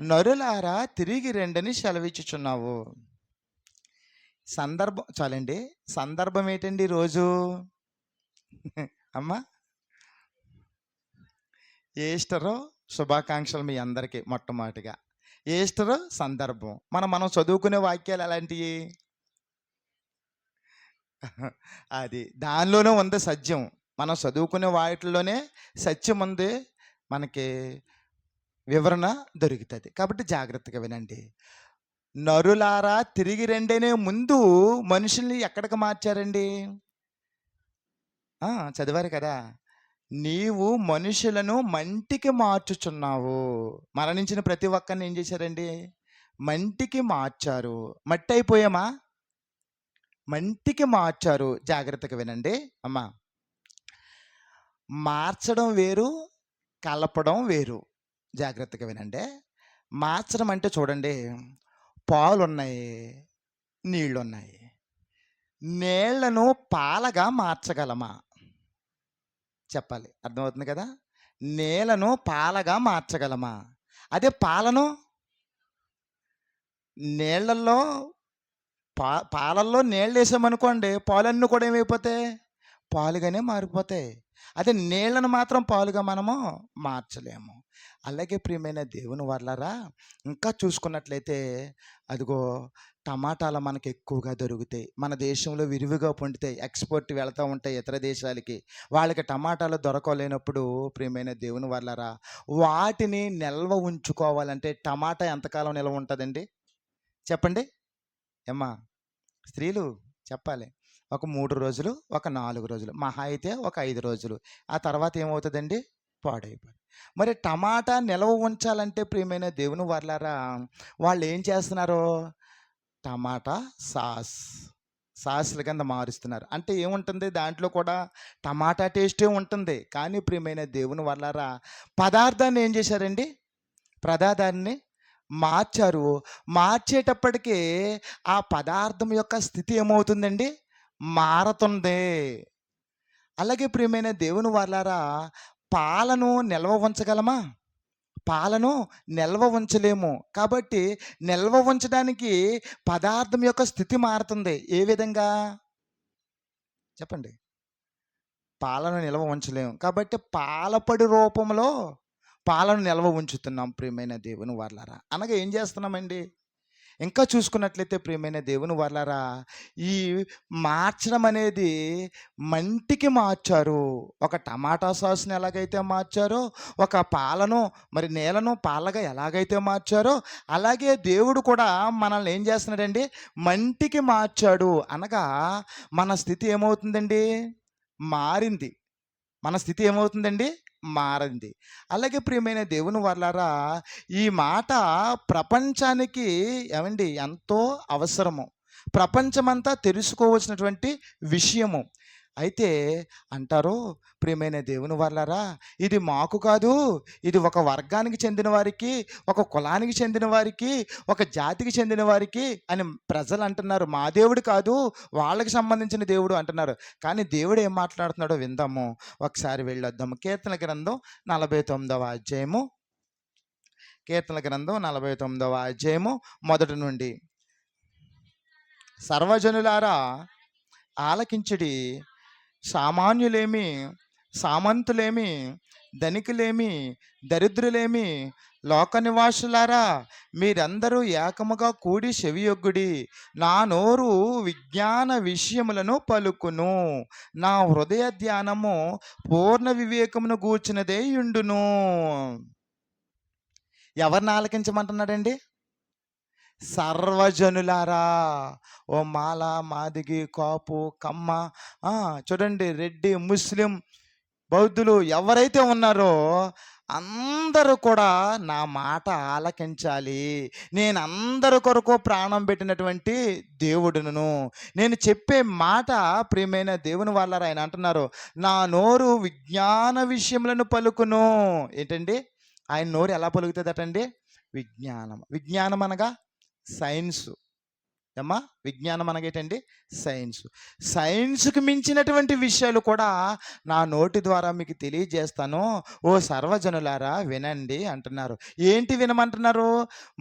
[SPEAKER 1] నరులారా తిరిగి రెండని సెలవిచ్చుచున్నావు. సందర్భం చాలండి. సందర్భం ఏంటండి ఈరోజు? అమ్మా, ఈస్టరు శుభాకాంక్షలు మీ అందరికీ. మొట్టమొదటిగా ఈస్టరు సందర్భం. మనం చదువుకునే వాక్యాలు ఎలాంటివి? అది దానిలోనే ఉంది సత్యం. మనం చదువుకునే వాటిల్లోనే సత్యం ఉంది, మనకి వివరణ దొరుకుతుంది. కాబట్టి జాగ్రత్తగా వినండి. నరులారా తిరిగి రెండనే ముందు మనుషుల్ని ఎక్కడికి మార్చారండి? చదివారు కదా. నీవు మనుషులను మంటికి మార్చుచున్నావు. మరణించిన ప్రతి ఒక్కరిని ఏం చేశారండి? మంటికి మార్చారు. మట్టి అయిపోయామా? మంటికి మార్చారు. జాగ్రత్తగా వినండి అమ్మా. మార్చడం వేరు, కలపడం వేరు. జాగ్రత్తగా వినండి. మార్చడం అంటే చూడండి, పాలున్నాయి, నీళ్లున్నాయి. నీళ్లను పాలగా మార్చగలమా? చెప్పాలి, అర్థమవుతుంది కదా. నీళ్లను పాలగా మార్చగలమా? అదే పాలను నీళ్ళల్లో పాలల్లో నీళ్ళు వేసామనుకోండి, పాలన్నీ కూడా ఏమైపోతాయి? పాలుగానే మారిపోతాయి. అదే నీళ్ళను మాత్రం పాలుగా మనము మార్చలేము. అలాగే ప్రియమైన దేవుని వాళ్ళారా, ఇంకా చూసుకున్నట్లయితే అదిగో టమాటాలు మనకి ఎక్కువగా దొరుకుతాయి. మన దేశంలో విరివిగా పండుతాయి, ఎక్స్పోర్ట్ వెళ్తూ ఉంటాయి ఇతర దేశాలకి. వాళ్ళకి టమాటాలు దొరకలేనప్పుడు ప్రియమైన దేవుని వాళ్ళారా, వాటిని నిల్వ ఉంచుకోవాలంటే టమాటా ఎంతకాలం నిల్వ ఉంటుందండి? చెప్పండి ఏమ్మా, స్త్రీలు చెప్పాలి. ఒక 3 రోజులు, ఒక 4 రోజులు, మహా అయితే ఒక 5 రోజులు. ఆ తర్వాత ఏమవుతుందండి? పాడైపోతుంది. మరి టమాటా నిల్వ ఉంచాలంటే ప్రియమైన దేవుని వాళ్ళారా, వాళ్ళు ఏం చేస్తున్నారు? టమాటా సాస్ల కింద మారుస్తున్నారు. అంటే ఏముంటుంది దాంట్లో కూడా? టమాటా టేస్టే ఉంటుంది. కానీ ప్రియమైన దేవుని వాళ్ళారా, పదార్థాన్ని ఏం చేశారండి? పదార్థాన్ని మార్చారు. మార్చేటప్పటికీ ఆ పదార్థం యొక్క స్థితి ఏమవుతుందండి? మారుతుంది. అలాగే ప్రియమైన దేవుని వాళ్ళారా, పాలను నిల్వ ఉంచగలమా? పాలను నిల్వ ఉంచలేము. కాబట్టి నిల్వ ఉంచడానికి పదార్థం యొక్క స్థితి మారుతుంది. ఏ విధంగా చెప్పండి? పాలను నిల్వ ఉంచలేము. కాబట్టి పాలపొడి రూపంలో పాలను నిల్వ ఉంచుతున్నాం ప్రియమైన దేవుని వాళ్ళారా. అనగా ఏం చేస్తున్నామండి? ఇంకా చూసుకున్నట్లయితే ప్రియమైన దేవుని వాళ్ళారా, ఈ మార్చడం అనేది మంటికి మార్చారు. ఒక టమాటా సాస్ని ఎలాగైతే మార్చారో, ఒక పాలను మరి నీళ్ళను పాలగా ఎలాగైతే మార్చారో, అలాగే దేవుడు కూడా మనల్ని ఏం చేస్తున్నాడండి? మంటికి మార్చాడు. అనగా మన స్థితి ఏమవుతుందండి? మారింది. మన స్థితి ఏమవుతుందండి? మారింది. అలాగే ప్రియమైన దేవుని వాళ్ళారా, ఈ మాట ప్రపంచానికి ఏమండి ఎంతో అవసరము. ప్రపంచమంతా తెలుసుకోవాల్సినటువంటి విషయము. అయితే అంటారు ప్రియమైన దేవుని వాళ్ళారా, ఇది మాకు కాదు, ఇది ఒక వర్గానికి చెందిన వారికి, ఒక కులానికి చెందిన వారికి, ఒక జాతికి చెందిన వారికి అని ప్రజలు అంటున్నారు. మా దేవుడు కాదు, వాళ్ళకి సంబంధించిన దేవుడు అంటున్నారు. కానీ దేవుడు ఏం మాట్లాడుతున్నాడో విందాము. ఒకసారి వెళ్ళొద్దాము. కీర్తన గ్రంథం 49వ అధ్యాయము, కీర్తన గ్రంథం 49వ అధ్యాయము మొదటి నుండి. సర్వజనులారా ఆలకించుడి, సామాన్యులేమి, సామంతులేమి, ధనికులేమి, దరిద్రులేమి, లోక నివాసులారా మీరందరూ ఏకముగా కూడి చెవియొగ్గుడి. నా నోరు విజ్ఞాన విషయములను పలుకును, నా హృదయ ధ్యానము పూర్ణ వివేకమును గూర్చినదే యుండును. ఎవరిని ఆలకించమంటున్నాడండి? సర్వజనులారా. ఓ మాల, మాదిగి, కాపు, కమ్మ, చూడండి రెడ్డి, ముస్లిం, బౌద్ధులు ఎవరైతే ఉన్నారో అందరూ కూడా నా మాట ఆలకించాలి. నేను అందరి కొరకు ప్రాణం పెట్టినటువంటి దేవుడును. నేను చెప్పే మాట ప్రియమైన దేవుని వాళ్ళారా ఆయన అంటున్నారు, నా నోరు విజ్ఞాన విషయములను పలుకును. ఏంటండి? ఆయన నోరు ఎలా పలుకుతుందటండి? విజ్ఞానం. విజ్ఞానం అనగా సైన్సు. ఏమ్మా? విజ్ఞానం అనగేటండి సైన్స్. సైన్స్‌కి మించినటువంటి విషయాలు కూడా నా నోటి ద్వారా మీకు తెలియజేస్తాను. ఓ సర్వజనులారా వినండి అంటున్నారు. ఏంటి వినమంటున్నారు?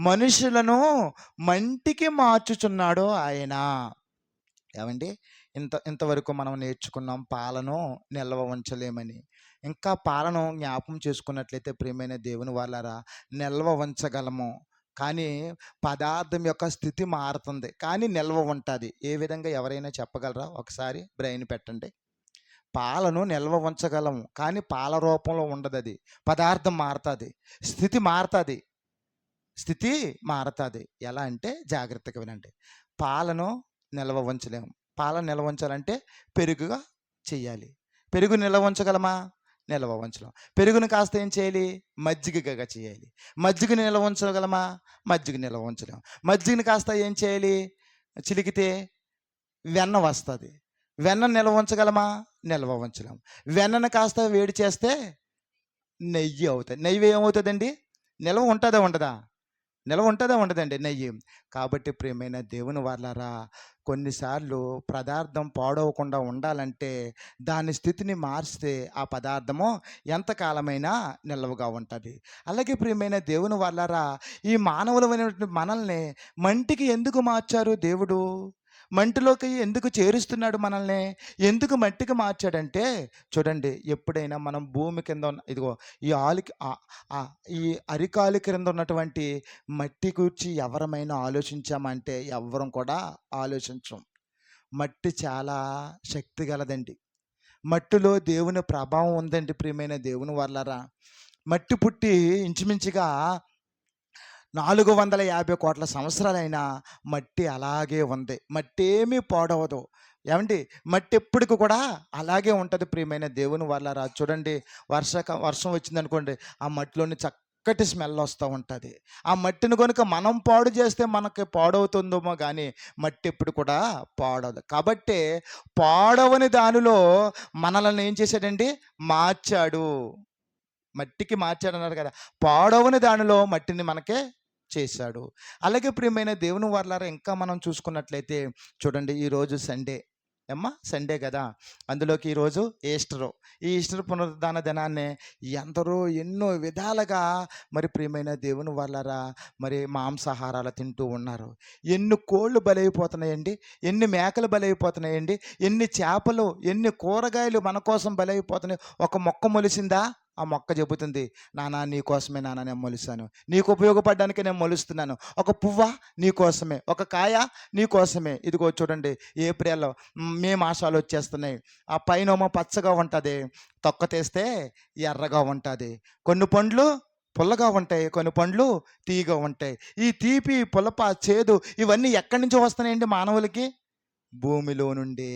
[SPEAKER 1] మనుషులను మంటికి మార్చుచున్నాడు ఆయన. ఏవండి? ఇంతవరకు మనం నేర్చుకున్నాం పాలను నిల్వ ఉంచలేమని. ఇంకా పాలను జ్ఞాపకం చేసుకున్నట్లయితే ప్రియమైన దేవుని వాళ్ళారా, నిల్వ ఉంచగలము. కానీ పదార్థం యొక్క స్థితి మారుతుంది. కానీ నిల్వ ఉంటది. ఏ విధంగా ఎవరైనా చెప్పగలరా? ఒకసారి బ్రెయిన్ పెట్టండి. పాలను నిల్వ ఉంచగలము. కానీ పాల రూపంలో ఉండదది. పదార్థం మారతది. స్థితి మారతది. స్థితి మారతది. ఎలా అంటే జాగ్రత్తగా వినండి. పాలను నిల్వ ఉంచలేము. పాలను నిల్వ ఉంచాలంటే పెరుగుగా చెయ్యాలి. పెరుగు నిల్వ ఉంచగలమా? నిల్వ ఉంచలేం. పెరుగును కాస్త ఏం చేయాలి? మజ్జిగగా చేయాలి. మజ్జిగని నిల్వ ఉంచగలమా? మజ్జిగ నిల్వ ఉంచలేం. మజ్జిగని కాస్త ఏం చేయాలి? చిలికితే వెన్న వస్తుంది. వెన్న నిల్వ ఉంచగలమా? నిల్వ ఉంచలేం. వెన్నను కాస్త వేడి చేస్తే నెయ్యి అవుతుంది. నెయ్యి ఏమవుతుందండి? నిల్వ ఉంటుందా ఉండదా? నిల్వ ఉంటుందా ఉండదండి నెయ్యి. కాబట్టి ప్రియమైన దేవుని వాళ్ళారా, కొన్నిసార్లు పదార్థం పాడవకుండా ఉండాలంటే దాని స్థితిని మార్చితే ఆ పదార్థము ఎంతకాలమైనా నిల్వగా ఉంటుంది. అలాగే ప్రియమైన దేవుని వాళ్ళారా, ఈ మానవులమైనటువంటి మనల్ని మంటికి ఎందుకు మార్చారు దేవుడు? మంటిలోకి ఎందుకు చేరుస్తున్నాడు మనల్ని? ఎందుకు మట్టికి మార్చాడంటే, చూడండి, ఎప్పుడైనా మనం భూమి కింద ఉన్న ఇదిగో ఈ ఆలికి ఈ అరికాలు క్రింద ఉన్నటువంటి మట్టి గూర్చి ఎవరమైనా ఆలోచించామంటే ఎవ్వరం కూడా ఆలోచించం. మట్టి చాలా శక్తి గలదండి. మట్టిలో దేవుని ప్రభావం ఉందండి ప్రియమైన దేవుని వాళ్ళారా. మట్టి పుట్టి ఇంచుమించుగా 450 కోట్ల సంవత్సరాలైనా మట్టి అలాగే ఉంది. మట్టి ఏమీ పాడవదు. ఏమండి? మట్టి ఎప్పటికి కూడా అలాగే ఉంటుంది ప్రియమైన దేవుని వాళ్ళారా. చూడండి, వర్షం వచ్చిందనుకోండి, ఆ మట్టిలోని చక్కటి స్మెల్ వస్తూ ఉంటుంది. ఆ మట్టిని కనుక మనం పాడు చేస్తే మనకి పాడవుతుందేమో కానీ మట్టి ఎప్పుడు కూడా పాడవదు. కాబట్టి పాడవని దానిలో మనల్ని ఏం చేశాడండి? మార్చాడు. మట్టికి మార్చాడన్నారు కదా! పాడవని దానిలో మట్టిని మనకే చేశాడు. అలాగే ప్రియమైన దేవుని వాళ్ళారా, ఇంకా మనం చూసుకున్నట్లయితే చూడండి, ఈరోజు సండే. ఏమ్మా? సండే కదా! అందులోకి ఈరోజు ఈస్టరు. ఈ ఈస్టర్ పునరుద్ధాన దినాన్ని ఎందరో ఎన్నో విధాలుగా మరి ప్రియమైన దేవుని వాళ్ళారా మరి మాంసాహారాలు తింటూ ఉన్నారు. ఎన్ని కోళ్ళు బలైపోతున్నాయండి, ఎన్ని మేకలు బలైపోతున్నాయండి, ఎన్ని చేపలు, ఎన్ని కూరగాయలు మన కోసం బలైపోతున్నాయి. ఒక మొక్క మొలిసిందా? ఆ మొక్క చెబుతుంది, నానా నీకోసమే నాన్న నేను మొలిసాను, నీకు ఉపయోగపడడానికి నేను మొలుస్తున్నాను. ఒక పువ్వ నీకోసమే, ఒక కాయ నీకోసమే. ఇదిగో చూడండి, ఏప్రిల్లో మే మాసాలు వచ్చేస్తున్నాయి. ఆ పైనేమో పచ్చగా ఉంటుంది, తొక్క తీస్తే ఎర్రగా ఉంటుంది. కొన్ని పండ్లు పుల్లగా ఉంటాయి, కొన్ని పండ్లు తీయగా ఉంటాయి. ఈ తీపి, పులప, చేదు ఇవన్నీ ఎక్కడి నుంచి వస్తున్నాయండి మానవులకి? భూమిలో నుండి.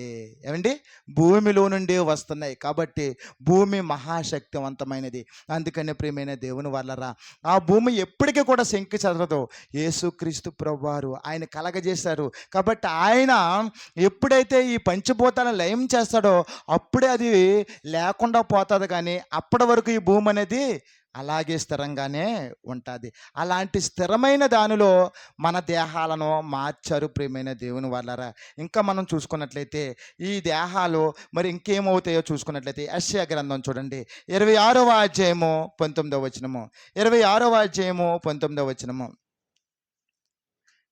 [SPEAKER 1] ఏమండి? భూమిలో నుండే వస్తున్నాయి. కాబట్టి భూమి మహాశక్తివంతమైనది. అందుకనే ప్రియమైన దేవుని వాళ్ళరా, ఆ భూమి ఎప్పటికీ కూడా శంకి చెదరదు. యేసుక్రీస్తు ప్రభువారు ఆయన కలగజేశారు. కాబట్టి ఆయన ఎప్పుడైతే ఈ పంచభూతాలను లయం చేస్తాడో అప్పుడే అది లేకుండా పోతుంది. కానీ అప్పటి వరకు ఈ భూమి అనేది అలాగే స్థిరంగానే ఉంటుంది. అలాంటి స్థిరమైన దానిలో మన దేహాలను మార్చారు ప్రియమైన దేవుని వాళ్ళారా. ఇంకా మనం చూసుకున్నట్లయితే ఈ దేహాలు మరి ఇంకేమవుతాయో చూసుకున్నట్లయితే యెషయా గ్రంథం చూడండి, 26వ అధ్యాయము 19వ వచనము. 26వ అధ్యాయము 19వ వచనము.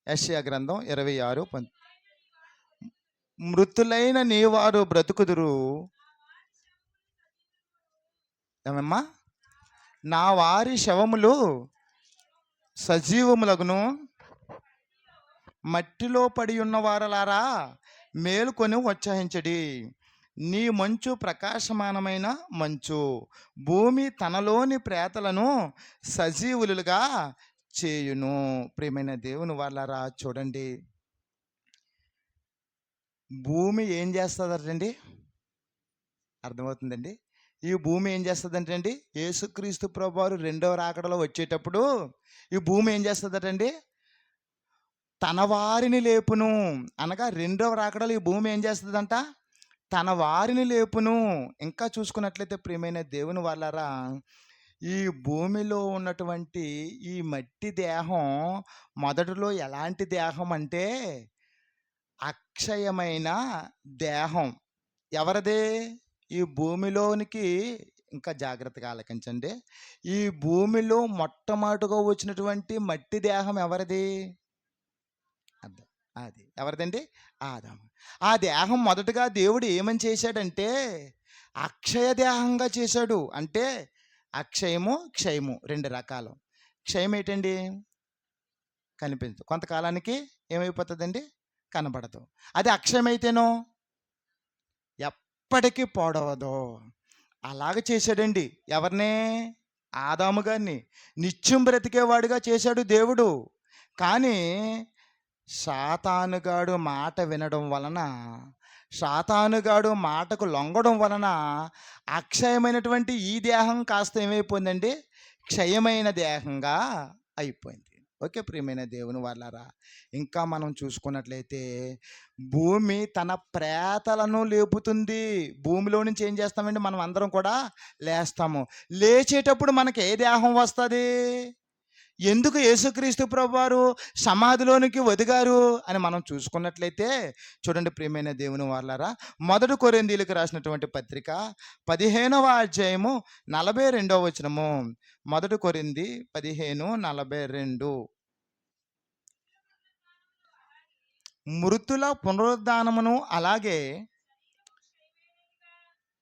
[SPEAKER 1] యెషయా గ్రంథం 26 మృతులైన నీవారు బ్రతుకుదురు. ఏమమ్మా? నా వారి శవములు సజీవములగును. మట్టిలో పడి ఉన్న వారలారా మేలుకొని ఉత్సహించడి. నీ మంచు ప్రకాశమానమైన మంచు, భూమి తనలోని ప్రేతలను సజీవులుగా చేయును. ప్రియమైన దేవుని వాళ్ళారా, చూడండి, భూమి ఏం చేస్తుందండి? అర్థమవుతుందండి? ఈ భూమి ఏం చేస్తుందంటే అండి, యేసుక్రీస్తు ప్రభువారు రెండవ రాకడలో వచ్చేటప్పుడు ఈ భూమి ఏం చేస్తుందటండి, తన వారిని లేపును. అనగా రెండవ రాకడలో ఈ భూమి ఏం చేస్తుందంట, తన వారిని లేపును. ఇంకా చూసుకున్నట్లయితే ప్రియమైన దేవుని వాళ్ళారా, ఈ భూమిలో ఉన్నటువంటి ఈ మట్టి దేహం మొదటిలో ఎలాంటి దేహం అంటే అక్షయమైన దేహం. ఎవరిది? ఈ భూమిలోనికి, ఇంకా జాగ్రత్తగా ఆలకించండి, ఈ భూమిలో మొట్టమొదటిగా వచ్చినటువంటి మట్టి దేహం ఎవరిది? అర్థం, అది ఎవరిదండి? ఆదాము. ఆ దేహం మొదటగా దేవుడు ఏమని చేశాడంటే అక్షయ దేహంగా చేశాడు. అంటే అక్షయము క్షయము రెండు రకాలు. క్షయం ఏంటండి? కనిపించదు, కొంతకాలానికి ఏమైపోతుందండి, కనబడదు. అది అక్షయమైతేనో ఎప్పటికీ పొడవదు. అలాగ చేశాడండి. ఎవరిని? ఆదాము గారిని నిత్యం బ్రతికేవాడుగా చేశాడు దేవుడు. కానీ సాతానుగాడు మాట వినడం వలన, సాతానుగాడు మాటకు లొంగడం వలన అక్షయమైనటువంటి ఈ దేహం కాస్త ఏమైపోయిందండి, క్షయమైన దేహంగా అయిపోయింది. ఓకే ప్రియమైన దేవుని వాళ్ళారా, ఇంకా మనం చూసుకున్నట్లయితే భూమి తన ప్రేతలను లేపుతుంది. భూమిలో నుంచి ఏం చేస్తామండి, మనం అందరం కూడా లేస్తాము. లేచేటప్పుడు మనకి ఏ దేహం వస్తుంది? ఎందుకు యేసుక్రీస్తు ప్రభువారు సమాధిలోనికి ఒదిగారు అని మనం చూసుకున్నట్లయితే చూడండి ప్రియమైన దేవుని వాళ్ళారా, 1 కొరింథీయులకు రాసినటువంటి పత్రిక 15వ అధ్యాయము 42వ వచనము. 1 కొరింథీ 15:42. మృతుల పునరుద్ధానమును అలాగే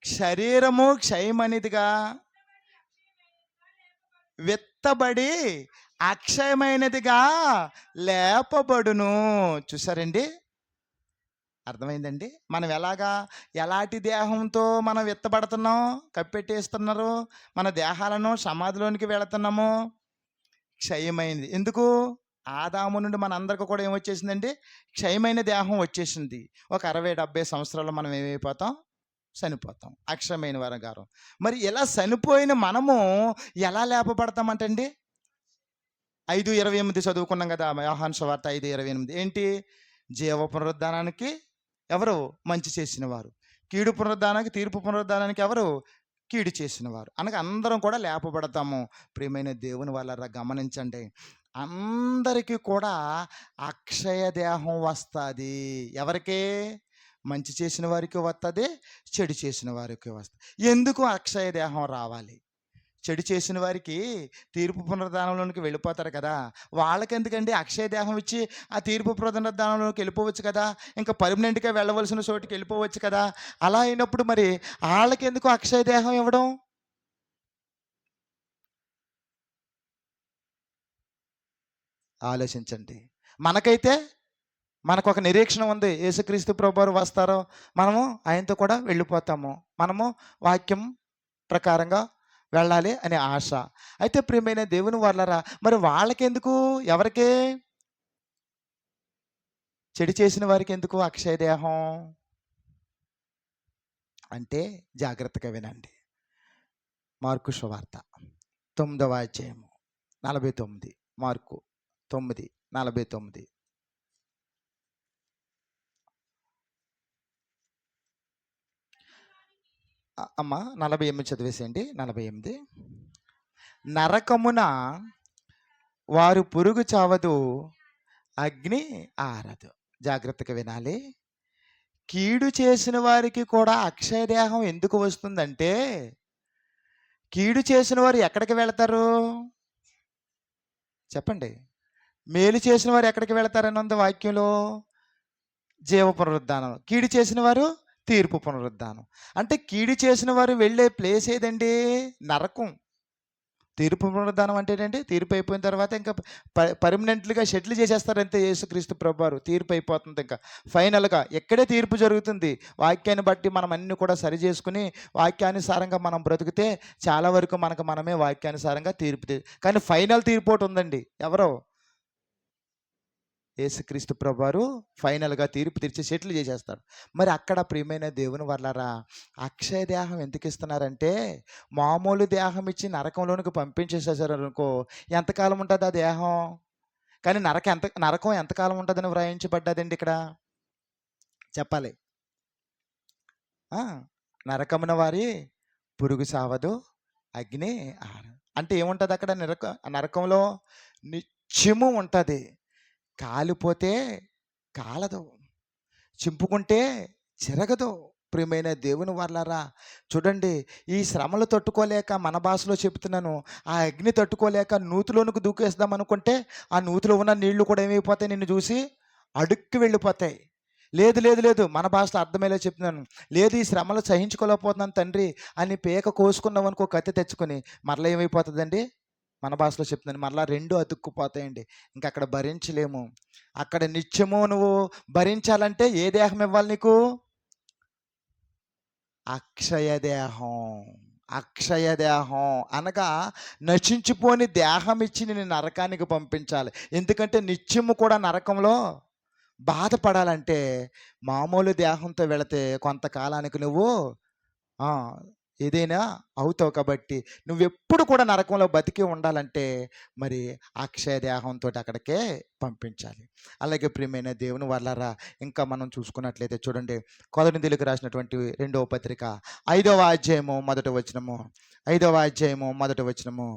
[SPEAKER 1] శరీరము క్షయమనిదిగా విత్తబడి అక్షయమైనదిగా లేపబడును. చూసారండి, అర్థమైందండి? మనం ఎలాంటి దేహంతో మనం విత్తబడుతున్నాం, కప్పెట్టేస్తున్నారు మన దేహాలను, సమాధిలోనికి వెళుతున్నాము, క్షయమైనది. ఎందుకు? ఆదాము నుండి మన అందరికీ కూడా ఏమొచ్చేసిందండి, క్షయమైన దేహం వచ్చేసింది. ఒక 60-70 సంవత్సరాలు మనం ఏమైపోతాం, చనిపోతాం, అక్షయమైన వరగారం. మరి ఇలా చనిపోయిన మనము ఎలా లేపబడతామంటండి? 5:28 చదువుకున్నాం కదా, యోహాను సువార్త 5:28. ఏంటి? జీవ పునరుద్ధానానికి ఎవరు? మంచి చేసిన వారు. కీడు పునరుద్ధానానికి, తీర్పు పునరుద్ధానానికి ఎవరు? కీడు చేసిన వారు. అనగా అందరం కూడా లేపబడతాము. ప్రియమైన దేవుని వాళ్ళరా గమనించండి, అందరికీ కూడా అక్షయ దేహం వస్తుంది. ఎవరికి? మంచి చేసిన వారికి వస్తుంది, చెడు చేసిన వారికి వస్తుంది. ఎందుకు అక్షయ దేహం రావాలి? చెడు చేసిన వారికి తీర్పు పునరుద్ధానంలోనికి వెళ్ళిపోతారు కదా, వాళ్ళకి ఎందుకండి అక్షయ దేహం ఇచ్చి ఆ తీర్పు పునరుద్ధానంలోకి వెళ్ళిపోవచ్చు కదా, ఇంకా పర్మనెంట్గా వెళ్ళవలసిన చోటికి వెళ్ళిపోవచ్చు కదా. అలా అయినప్పుడు మరి వాళ్ళకి ఎందుకు అక్షయ దేహం ఇవ్వడం? ఆలోచించండి. మనకైతే మనకు ఒక నిరీక్షణ ఉంది, యేసుక్రీస్తు ప్రభువారు వస్తారో మనము ఆయనతో కూడా వెళ్ళిపోతాము, మనము వాక్యం ప్రకారంగా వెళ్ళాలి అనే ఆశ. అయితే ప్రియమైన దేవుని వాళ్ళరా, మరి వాళ్ళకెందుకు? ఎవరికి? చెడు చేసిన వారికి ఎందుకు అక్షయ దేహం అంటే జాగ్రత్తగా వినండి. మార్కు సువార్త 9వ అధ్యాయము 49. మార్కు 9:49. అమ్మ 48 చదివేసేయండి. 48. నరకమున వారు పురుగు చావదు, అగ్ని ఆరదు. జాగ్రత్తగా వినాలి. కీడు చేసిన వారికి కూడా అక్షయ దేహం ఎందుకు వస్తుందంటే, కీడు చేసిన వారు ఎక్కడికి వెళతారు చెప్పండి? మేలు చేసిన వారు ఎక్కడికి వెళతారని ఉంది వాక్యంలో? జీవ పునరుద్ధానం. కీడు చేసిన వారు తీర్పు పునరుద్ధానం. అంటే కీడు చేసిన వారు వెళ్ళే ప్లేస్ ఏదండి? నరకం. తీర్పు పునరుద్ధానం అంటే ఏంటంటే తీర్పు అయిపోయిన తర్వాత ఇంకా పర్మనెంట్లీగా షెటిల్ చేసేస్తారంతే యేసుక్రీస్తు ప్రభువారు. తీర్పు అయిపోతుంది, ఇంకా ఫైనల్గా ఎక్కడే తీర్పు జరుగుతుంది. వాక్యాన్ని బట్టి మనం అన్ని కూడా సరి చేసుకుని వాక్యానుసారంగా మనం బ్రతికితే చాలా వరకు మనమే వాక్యానుసారంగా తీర్పు. కానీ ఫైనల్ తీర్పు ఒకటి ఉందండి. ఎవరో యేసుక్రీస్తు ప్రభువారు ఫైనల్గా తీర్పు తీర్చి సెటిల్ చేసేస్తాడు. మరి అక్కడ ప్రియమైన దేవుని వల్లారా, అక్షయ దేహం ఎందుకు ఇస్తున్నారంటే, మామూలు దేహం ఇచ్చి నరకంలోనికి పంపించేసేసారు అనుకో, ఎంతకాలం ఉంటుంది ఆ దేహం? కానీ నరకం ఎంతకాలం ఉంటుందని వ్రాయించబడ్డదండి ఇక్కడ? చెప్పాలి. ఆ, నరకమున వారి పురుగు సావదు, అగ్ని ఆరదు. అంటే ఏముంటుంది అక్కడ? నరకంలో నిత్యము ఉంటుంది. కాలిపోతే కాలదు, చింపుకుంటే చెరగదు. ప్రియమైన దేవుని వాళ్ళారా, చూడండి, ఈ శ్రమలు తట్టుకోలేక, మన భాషలో చెప్తున్నాను, ఆ అగ్ని తట్టుకోలేక నూతిలోనికి దూకేద్దాం అనుకుంటే ఆ నూతిలో ఉన్న నీళ్లు కూడా ఏమైపోతాయి? నిన్ను చూసి అడుక్కి వెళ్ళిపోతాయి. లేదు లేదు లేదు, మన భాషలో అర్థమయ్యేలా చెప్తున్నాను. లేదు, ఈ శ్రమలు సహించుకోలేకపోతున్నాను తండ్రి అని పేక కోసుకున్నావు అనుకో, కత్తి తెచ్చుకొని, మరలా ఏమైపోతుందండి? మన భాషలో చెప్తున్నాను, మరలా రెండు అతుక్కుపోతాయండి. ఇంకా అక్కడ భరించలేము. అక్కడ నిత్యము నువ్వు భరించాలంటే ఏ దేహం ఇవ్వాలి నీకు? అక్షయ దేహం. అక్షయ దేహం అనగా నశించిపోని దేహం ఇచ్చి నేను నరకానికి పంపించాలి. ఎందుకంటే నిత్యము కూడా నరకంలో బాధపడాలంటే మామూలు దేహంతో వెళితే కొంతకాలానికి నువ్వు ఏదైనా అవుతావు. కాబట్టి నువ్వెప్పుడు కూడా నరకంలో బతికి ఉండాలంటే మరి అక్షయ దేహంతో అక్కడికే పంపించాలి. అలాగే ప్రియమైన దేవుని వల్లారా, ఇంకా మనం చూసుకున్నట్లయితే చూడండి, కొరింథీయులకు రాసినటువంటి 2వ పత్రిక 5వ అధ్యాయము 1వ వచనము. 5వ అధ్యాయము 1వ వచనము.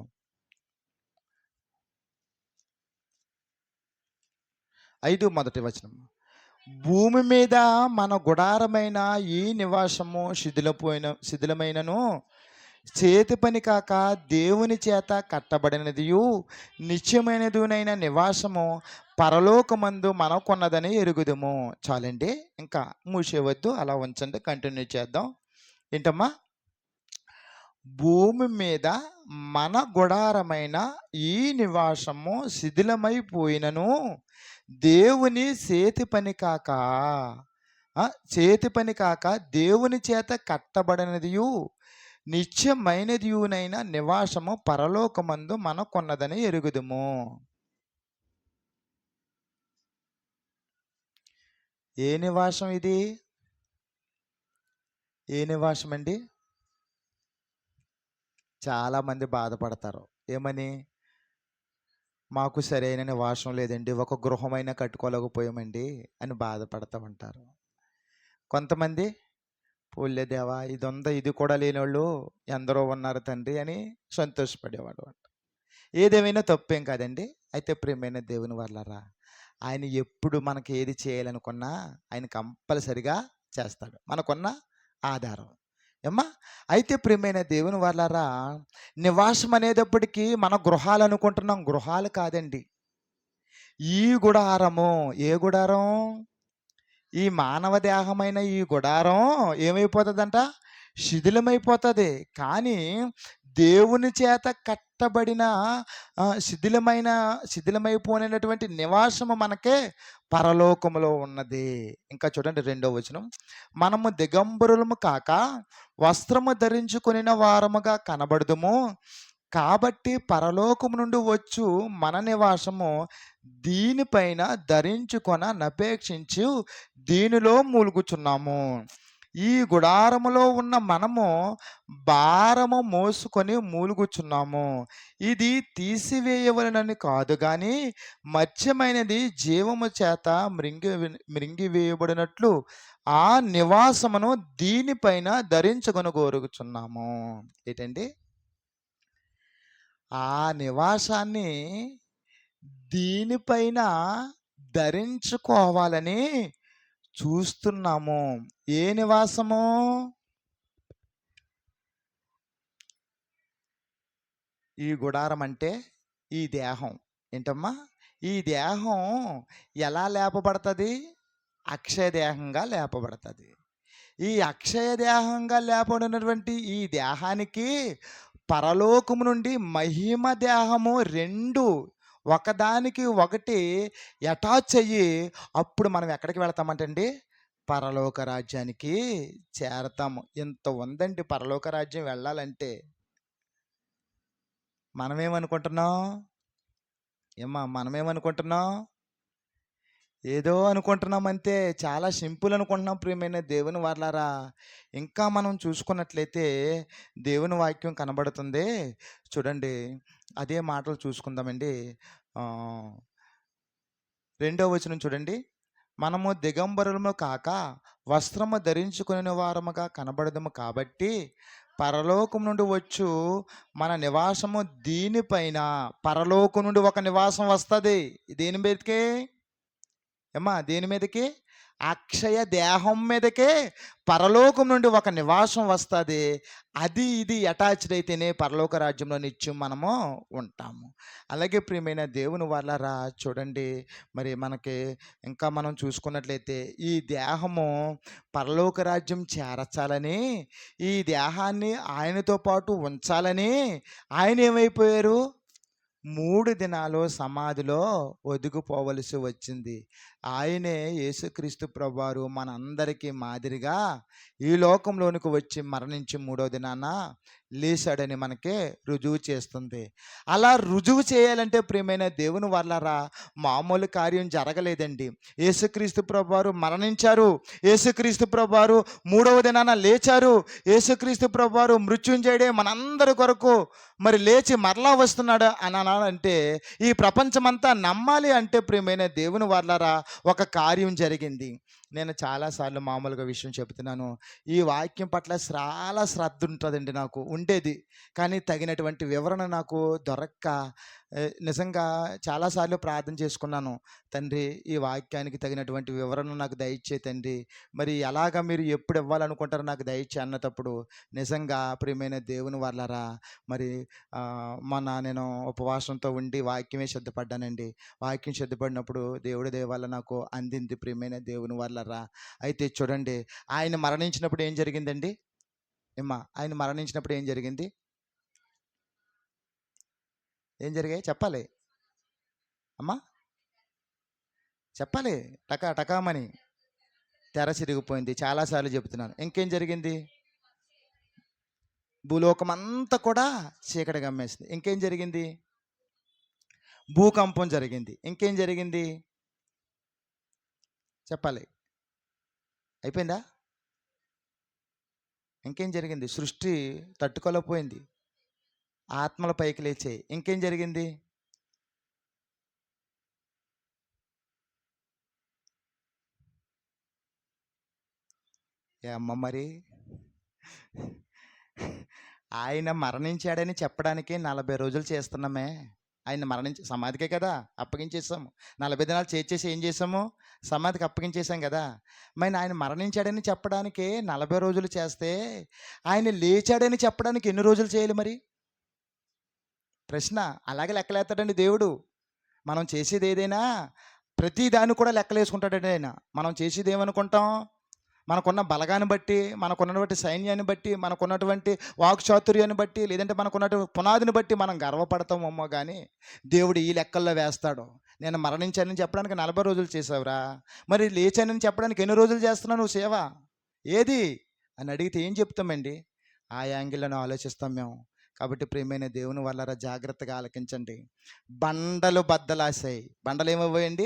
[SPEAKER 1] 5 వచనము. భూమి మీద మన గుడారమైన ఈ నివాసము శిథిలమైనను చేతి పని కాక దేవుని చేత కట్టబడినదియు నిత్యమైనదునైన నివాసము పరలోకమందు మనకున్నదని ఎరుగుదుము. చాలండి, ఇంకా మూసేవద్దు, అలా ఉంచండి, కంటిన్యూ చేద్దాం. ఏంటమ్మా? భూమి మీద మన గుడారమైన ఈ నివాసము శిథిలమైపోయినను దేవుని చేతి పని కాక దేవుని చేత కట్టబడినదియు నిత్యమైనదియునైన నివాసము పరలోకమందు మనకున్నదని ఎరుగుదుము. ఏ నివాసం ఇది? ఏ నివాసం అండి? చాలామంది బాధపడతారు. ఏమని? మాకు సరైన నివాసం లేదండి, ఒక గృహమైనా కట్టుకోలేకపోయామండి అని బాధపడతా ఉంటారు. కొంతమంది, పోలే దేవా, ఇది కూడా లేని వాళ్ళు ఎందరో ఉన్నారు తండ్రి అని సంతోషపడేవాడు అంట. ఏదేమైనా తప్పేం కాదండి. అయితే ప్రియమైన దేవుని వల్లరా, ఆయన ఎప్పుడు మనకి ఏది చేయాలనుకున్నా ఆయన కంపల్సరిగా చేస్తాడు, మనకున్న ఆధారం. ఏమ్మా? అయితే ప్రియమైన దేవుని వల్లరా, నివాసం అనేటప్పటికీ మన గృహాలు అనుకుంటున్నాం. గృహాలు కాదండి, ఈ గుడారము. ఏ గుడారం? ఈ మానవ దేహమైన ఈ గుడారం ఏమైపోతుందంట? శిథిలమైపోతుంది. కానీ దేవుని చేత కట్టబడిన శిథిలమైపోయినటువంటి నివాసము మనకే పరలోకములో ఉన్నది. ఇంకా చూడండి 2వ వచనం. మనము దిగంబరులము కాక వస్త్రము ధరించుకొనిన వారముగా కనబడుదుము, కాబట్టి పరలోకము నుండి వచ్చు మన నివాసము దీనిపైన ధరించుకొన నపేక్షించు దీనిలో మూలుగుచున్నాము. ఈ గుడారములో ఉన్న మనము భారము మోసుకొని మూలుగుచున్నాము. ఇది తీసివేయవలనని కాదు కానీ మత్స్యమైనది జీవము చేత మృంగివేయబడినట్లు ఆ నివాసమును దీనిపైన ధరించుకొని కోరుచున్నాము. ఏంటండి? ఆ నివాసాన్ని దీనిపైన ధరించుకోవాలని చూస్తున్నాము. ఏ నివాసము? ఈ గుడారం అంటే ఈ దేహం. ఏంటమ్మా? ఈ దేహం ఎలా లేపబడుతుంది? అక్షయ దేహంగా లేపబడుతుంది. ఈ అక్షయ దేహంగా లేపబడినటువంటి ఈ దేహానికి పరలోకము నుండి మహిమ దేహము 2 ఒకదానికి ఒకటి అటాచ్ అయ్యి అప్పుడు మనం ఎక్కడికి వెళతామంటండి? పరలోక రాజ్యానికి చేరతాము. ఇంత ఉందండి పరలోక రాజ్యం వెళ్ళాలంటే. మనమేమనుకుంటున్నాం? మనమేమనుకుంటున్నాం? ఏదో అనుకుంటున్నాం అంతే. చాలా సింపుల్ అనుకుంటున్నాం ప్రియమైన దేవుని వాళ్ళారా. ఇంకా మనం చూసుకున్నట్లయితే దేవుని వాక్యం కనబడుతుంది. చూడండి, అదే మాటలు చూసుకుందామండి. ఆహ్, రెండో వచనం చూడండి. మనము దిగంబరులము కాక వస్త్రము ధరించుకుని వారముగా కనబడదుము కాబట్టి పరలోకం నుండి వచ్చు మన నివాసము దీనిపైన. పరలోకం నుండి ఒక నివాసం వస్తుంది. దేని మీదకి? ఏమ్మా, దేని మీదకి? అక్షయ దేహం మీదకే పరలోకం నుండి ఒక నివాసం వస్తుంది. అది ఇది అటాచ్డ్ అయితేనే పరలోక రాజ్యంలో నిత్యం మనము ఉంటాము. అలాగే ప్రియమైన దేవుని వాళ్ళారా, చూడండి, మరి మనకి ఇంకా మనం చూసుకున్నట్లయితే ఈ దేహము పరలోక రాజ్యం చేరచాలని, ఈ దేహాన్ని ఆయనతో పాటు ఉంచాలని ఆయన ఏమైపోయారు? 3 దినాలు సమాధిలో ఒదిగిపోవలసి వచ్చింది. ఆయనే యేసుక్రీస్తు ప్రభువారు మనందరికీ మాదిరిగా ఈ లోకంలోనికి వచ్చి మరణించి మూడో దినాన లేచాడని మనకి రుజువు చేస్తుంది. అలా రుజువు చేయాలంటే ప్రియమైన దేవుని వాళ్ళారా, మామూలు కార్యం జరగలేదండి. యేసుక్రీస్తు ప్రభువారు మరణించారు. యేసుక్రీస్తు ప్రభువారు మూడవ దినాన లేచారు. యేసుక్రీస్తు ప్రభువారు మృత్యుంజయుడే మనందరి కొరకు మరి లేచి మరలా వస్తున్నాడు అని అనాలంటే, ఈ ప్రపంచమంతా నమ్మాలి అంటే ప్రియమైన దేవుని వాళ్ళారా, ఒక కార్యం జరిగింది. నేను చాలాసార్లు మామూలుగా విషయం చెబుతున్నాను. ఈ వాక్యం పట్ల చాలా శ్రద్ధ ఉంటుందండి, నాకు ఉండేది. కానీ తగినటువంటి వివరణ నాకు దొరక్క నిజంగా చాలాసార్లు ప్రార్థన చేసుకున్నాను. తండ్రి, ఈ వాక్యానికి తగినటువంటి వివరణ నాకు దయచే తండ్రి. మరి ఎలాగ మీరు ఎప్పుడు ఇవ్వాలనుకుంటారో నాకు దయచే అన్నటప్పుడు నిజంగా ప్రియమైన దేవుని వాళ్ళారా, మరి నేను ఉపవాసంతో ఉండి వాక్యమే సిద్ధపడ్డానండి. వాక్యం సిద్ధపడినప్పుడు దేవుడి దయ వల్ల నాకు అందింది ప్రియమైన దేవుని వాళ్ళరా. అయితే చూడండి, ఆయన మరణించినప్పుడు ఏం జరిగిందండి? ఆయన మరణించినప్పుడు ఏం జరిగింది? ఏం జరిగాయి చెప్పాలి అమ్మా, చెప్పాలి. టకామని తెర చిరిగిపోయింది. చాలాసార్లు చెబుతున్నాను. ఇంకేం జరిగింది? భూలోకం అంతా కూడా చీకటి గమ్మేసింది. ఇంకేం జరిగింది? భూకంపం జరిగింది. ఇంకేం జరిగింది చెప్పాలి? అయిపోయిందా? ఇంకేం జరిగింది? సృష్టి తట్టుకోలేకపోయింది. ఆత్మల పైకి లేచాయి. ఇంకేం జరిగింది? ఏ అమ్మ మరి, ఆయన మరణించాడని చెప్పడానికి 40 రోజులు చేస్తున్నామే. ఆయన మరణించి సమాధికే కదా అప్పగించేసాము. 40 దినాలు చేర్చేసి ఏం చేసాము? సమాధికి అప్పగించేసాం కదా. మరి ఆయన మరణించాడని చెప్పడానికి 40 రోజులు చేస్తే, ఆయన లేచాడని చెప్పడానికి ఎన్ని రోజులు చేయాలి మరి? ప్రశ్న. అలాగే లెక్కలేస్తాడండి దేవుడు. మనం చేసేది ఏదైనా ప్రతి దాన్ని కూడా లెక్కలేసుకుంటాడండి ఆయన. మనం చేసేది ఏమనుకుంటాం? మనకున్న బలగాన్ని బట్టి, మనకున్నటువంటి సైన్యాన్ని బట్టి, మనకున్నటువంటి వాక్చాతుర్యాన్ని బట్టి, లేదంటే మనకున్నటువంటి పునాదిని బట్టి మనం గర్వపడతామేమో కానీ దేవుడు ఈ లెక్కల్లో వేస్తాడు. నేను మరణించానని చెప్పడానికి 40 రోజులు చేసావురా, మరి లేచానని చెప్పడానికి ఎన్ని రోజులు చేస్తున్నావు నువ్వు సేవ? ఏది అని అడిగితే ఏం చెప్తామండి? ఆ యాంగిల్లోనే ఆలోచిస్తాం మేము. కాబట్టి ప్రియమైన దేవుని వల్లరా, జాగ్రత్తగా ఆలకించండి. బండలు బద్దలాసాయి. బండలు ఏమవ్వాయండి?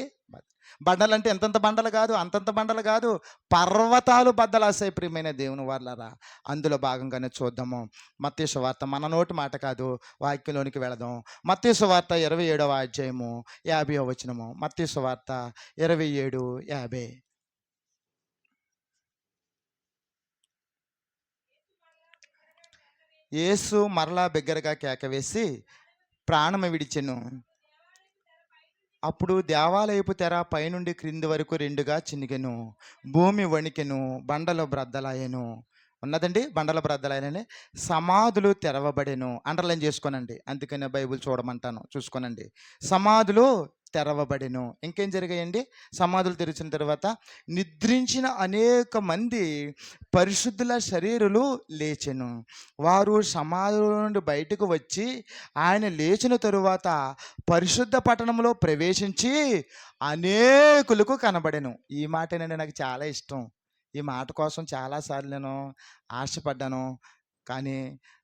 [SPEAKER 1] బండలు అంటే ఎంతంత బండలు కాదు, అంతంత బండలు కాదు, పర్వతాలు బద్దలాసాయి ప్రియమైన దేవుని వాళ్ళరా. అందులో భాగంగానే చూద్దాము. మత్తయి సువార్త, మన నోటి మాట కాదు, వాక్యంలోనికి వెళదాం. మత్తయి సువార్త 27వ అధ్యాయము 50వ వచనము. మత్తయి సువార్త 27:50. యేసు మరలా బిగ్గరగా కేక వేసి ప్రాణము విడిచెను. అప్పుడు దేవాలయపు తెర పైనుండి క్రింది వరకు రెండుగా చినిగెను. భూమి వణికెను, బండలు బ్రద్దలాయెను. ఉన్నదండి, బండల బ్రద్దలాయనని. సమాధులు తెరవబడెను. అండర్లైన్ చేసుకోనండి, అందుకనే బైబిల్ చూడమంటాను, చూసుకోనండి. సమాధులు తెరవబడెను. ఇంకేం జరిగాయండి? సమాధులు తెరిచిన తర్వాత నిద్రించిన అనేక మంది పరిశుద్ధుల శరీరులు లేచెను. వారు సమాధుల నుండి బయటకు వచ్చి ఆయన లేచిన తరువాత పరిశుద్ధ పట్టణంలో ప్రవేశించి అనేకులకు కనబడెను. ఈ మాటేనండి నాకు చాలా ఇష్టం. ఈ మాట కోసం చాలాసార్లు నేను ఆశపడ్డాను. కానీ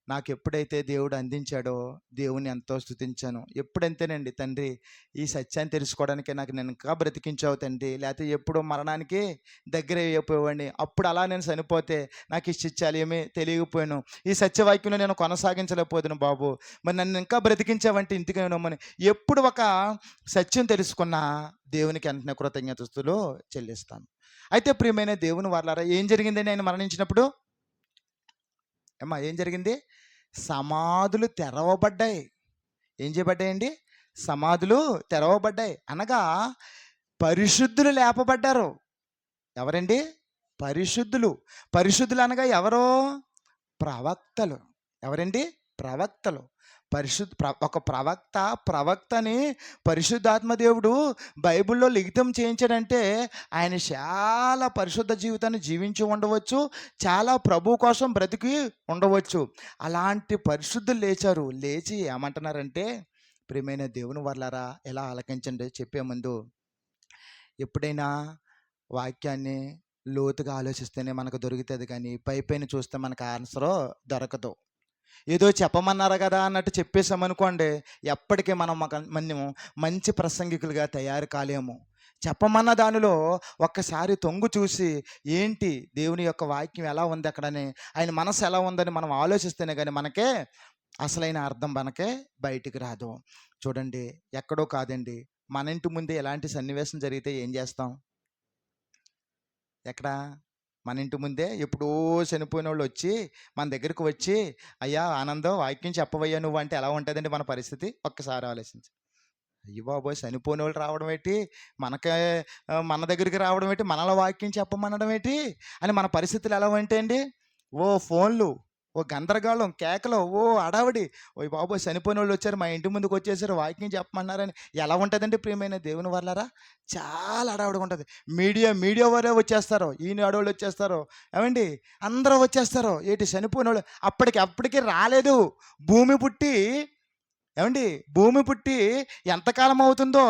[SPEAKER 1] నాకు ఎప్పుడైతే దేవుడు అందించాడో దేవుని ఎంతో స్తుతించాను. ఎప్పుడంతేనండి, తండ్రి ఈ సత్యాన్ని తెలుసుకోవడానికే నాకు నేను ఇంకా బ్రతికించావు తండ్రి, లేకపోతే ఎప్పుడో మరణానికి దగ్గర అయిపోయేవాడిని. అప్పుడు అలా నేను చనిపోతే నాకు ఈ శిక్షలు ఏమీ తెలియకపోయాను, ఈ సత్యవాక్యంలో నేను కొనసాగించలేకపోదును బాబు. మరి నన్ను ఇంకా బ్రతికించావంటే ఇంటికేమని ఎప్పుడు ఒక సత్యం తెలుసుకున్నా దేవునికి వెంటనే కృతజ్ఞతస్తులు చెల్లిస్తాను. అయితే ప్రియమైన దేవుని వాళ్ళారా, ఏం జరిగిందండి ఆయన మరణించినప్పుడు? ఏమ్మా ఏం జరిగింది? సమాధులు తెరవబడ్డాయి. ఏం చేయబడ్డాయండి? సమాధులు తెరవబడ్డాయి. అనగా పరిశుద్ధులు లేపబడ్డారు. ఎవరండి? పరిశుద్ధులు. పరిశుద్ధులు అనగా ఎవరు? ప్రవక్తలు. ఎవరండి? ప్రవక్తలు. ఒక ప్రవక్తని పరిశుద్ధాత్మ దేవుడు బైబిల్లో లిఖితం చేయించాడంటే ఆయన చాలా పరిశుద్ధ జీవితాన్ని జీవించి ఉండవచ్చు, చాలా ప్రభు కోసం బ్రతికి ఉండవచ్చు. అలాంటి పరిశుద్ధులు లేచారు. లేచి ఏమంటున్నారంటే, ప్రియమైన దేవుని వర్లారా ఎలా ఆలకించండి చెప్పే ముందు, ఎప్పుడైనా వాక్యాన్ని లోతుగా ఆలోచిస్తేనే మనకు దొరుకుతుంది, కానీ పైపైన చూస్తే మనకు ఆన్సర్ దొరకదు. ఏదో చెప్పమన్నారు కదా అన్నట్టు చెప్పేసామనుకోండి, ఎప్పటికీ మనము మంచి ప్రసంగికులుగా తయారు కాలేము. చెప్పమన్న దానిలో ఒక్కసారి తొంగు చూసి ఏంటి దేవుని యొక్క వాక్యం ఎలా ఉంది అక్కడని, ఆయన మనసు ఎలా ఉందని మనం ఆలోచిస్తేనే కానీ మనకే అసలైన అర్థం మనకే బయటికి రాదు. చూడండి, ఎక్కడో కాదండి, మన ఇంటి ముందే ఎలాంటి సన్నివేశం జరిగితే ఏం చేస్తాం? ఎక్కడ? మన ఇంటి ముందే ఎప్పుడో చనిపోయిన వాళ్ళు వచ్చి మన దగ్గరికి వచ్చి, అయ్యా ఆనందం వాక్యం చెప్పవయ్యా నువ్వు అంటే ఎలా ఉంటుందండి మన పరిస్థితి? ఒక్కసారి ఆలోచించి. అయ్యో బాబోయ్, చనిపోయిన వాళ్ళు రావడం ఏంటి, మనకే మన దగ్గరికి రావడం ఏంటి, మనలో వాక్యం చెప్పమనడం ఏంటి అని మన పరిస్థితులు ఎలా ఉంటాయండి? ఓ ఫోన్లు, ఓ గందరగోళం, కేకలు, ఓ అడావిడి, ఓ బాబోయ్ చనిపోయిన వాళ్ళు వచ్చారు, మా ఇంటి ముందుకు వచ్చేసారు, వాక్యం చెప్పమన్నారని ఎలా ఉంటుందండి ప్రియమైన దేవుని వాళ్ళారా? చాలా అడావిడిగా ఉంటుంది. మీడియా వారే వచ్చేస్తారు, ఈనాడోళ్ళు వచ్చేస్తారు, ఏమండి అందరూ వచ్చేస్తారు. ఏంటి చనిపోయిన వాళ్ళు అప్పటికి రాలేదు. భూమి పుట్టి, ఏమండి భూమి పుట్టి ఎంతకాలం అవుతుందో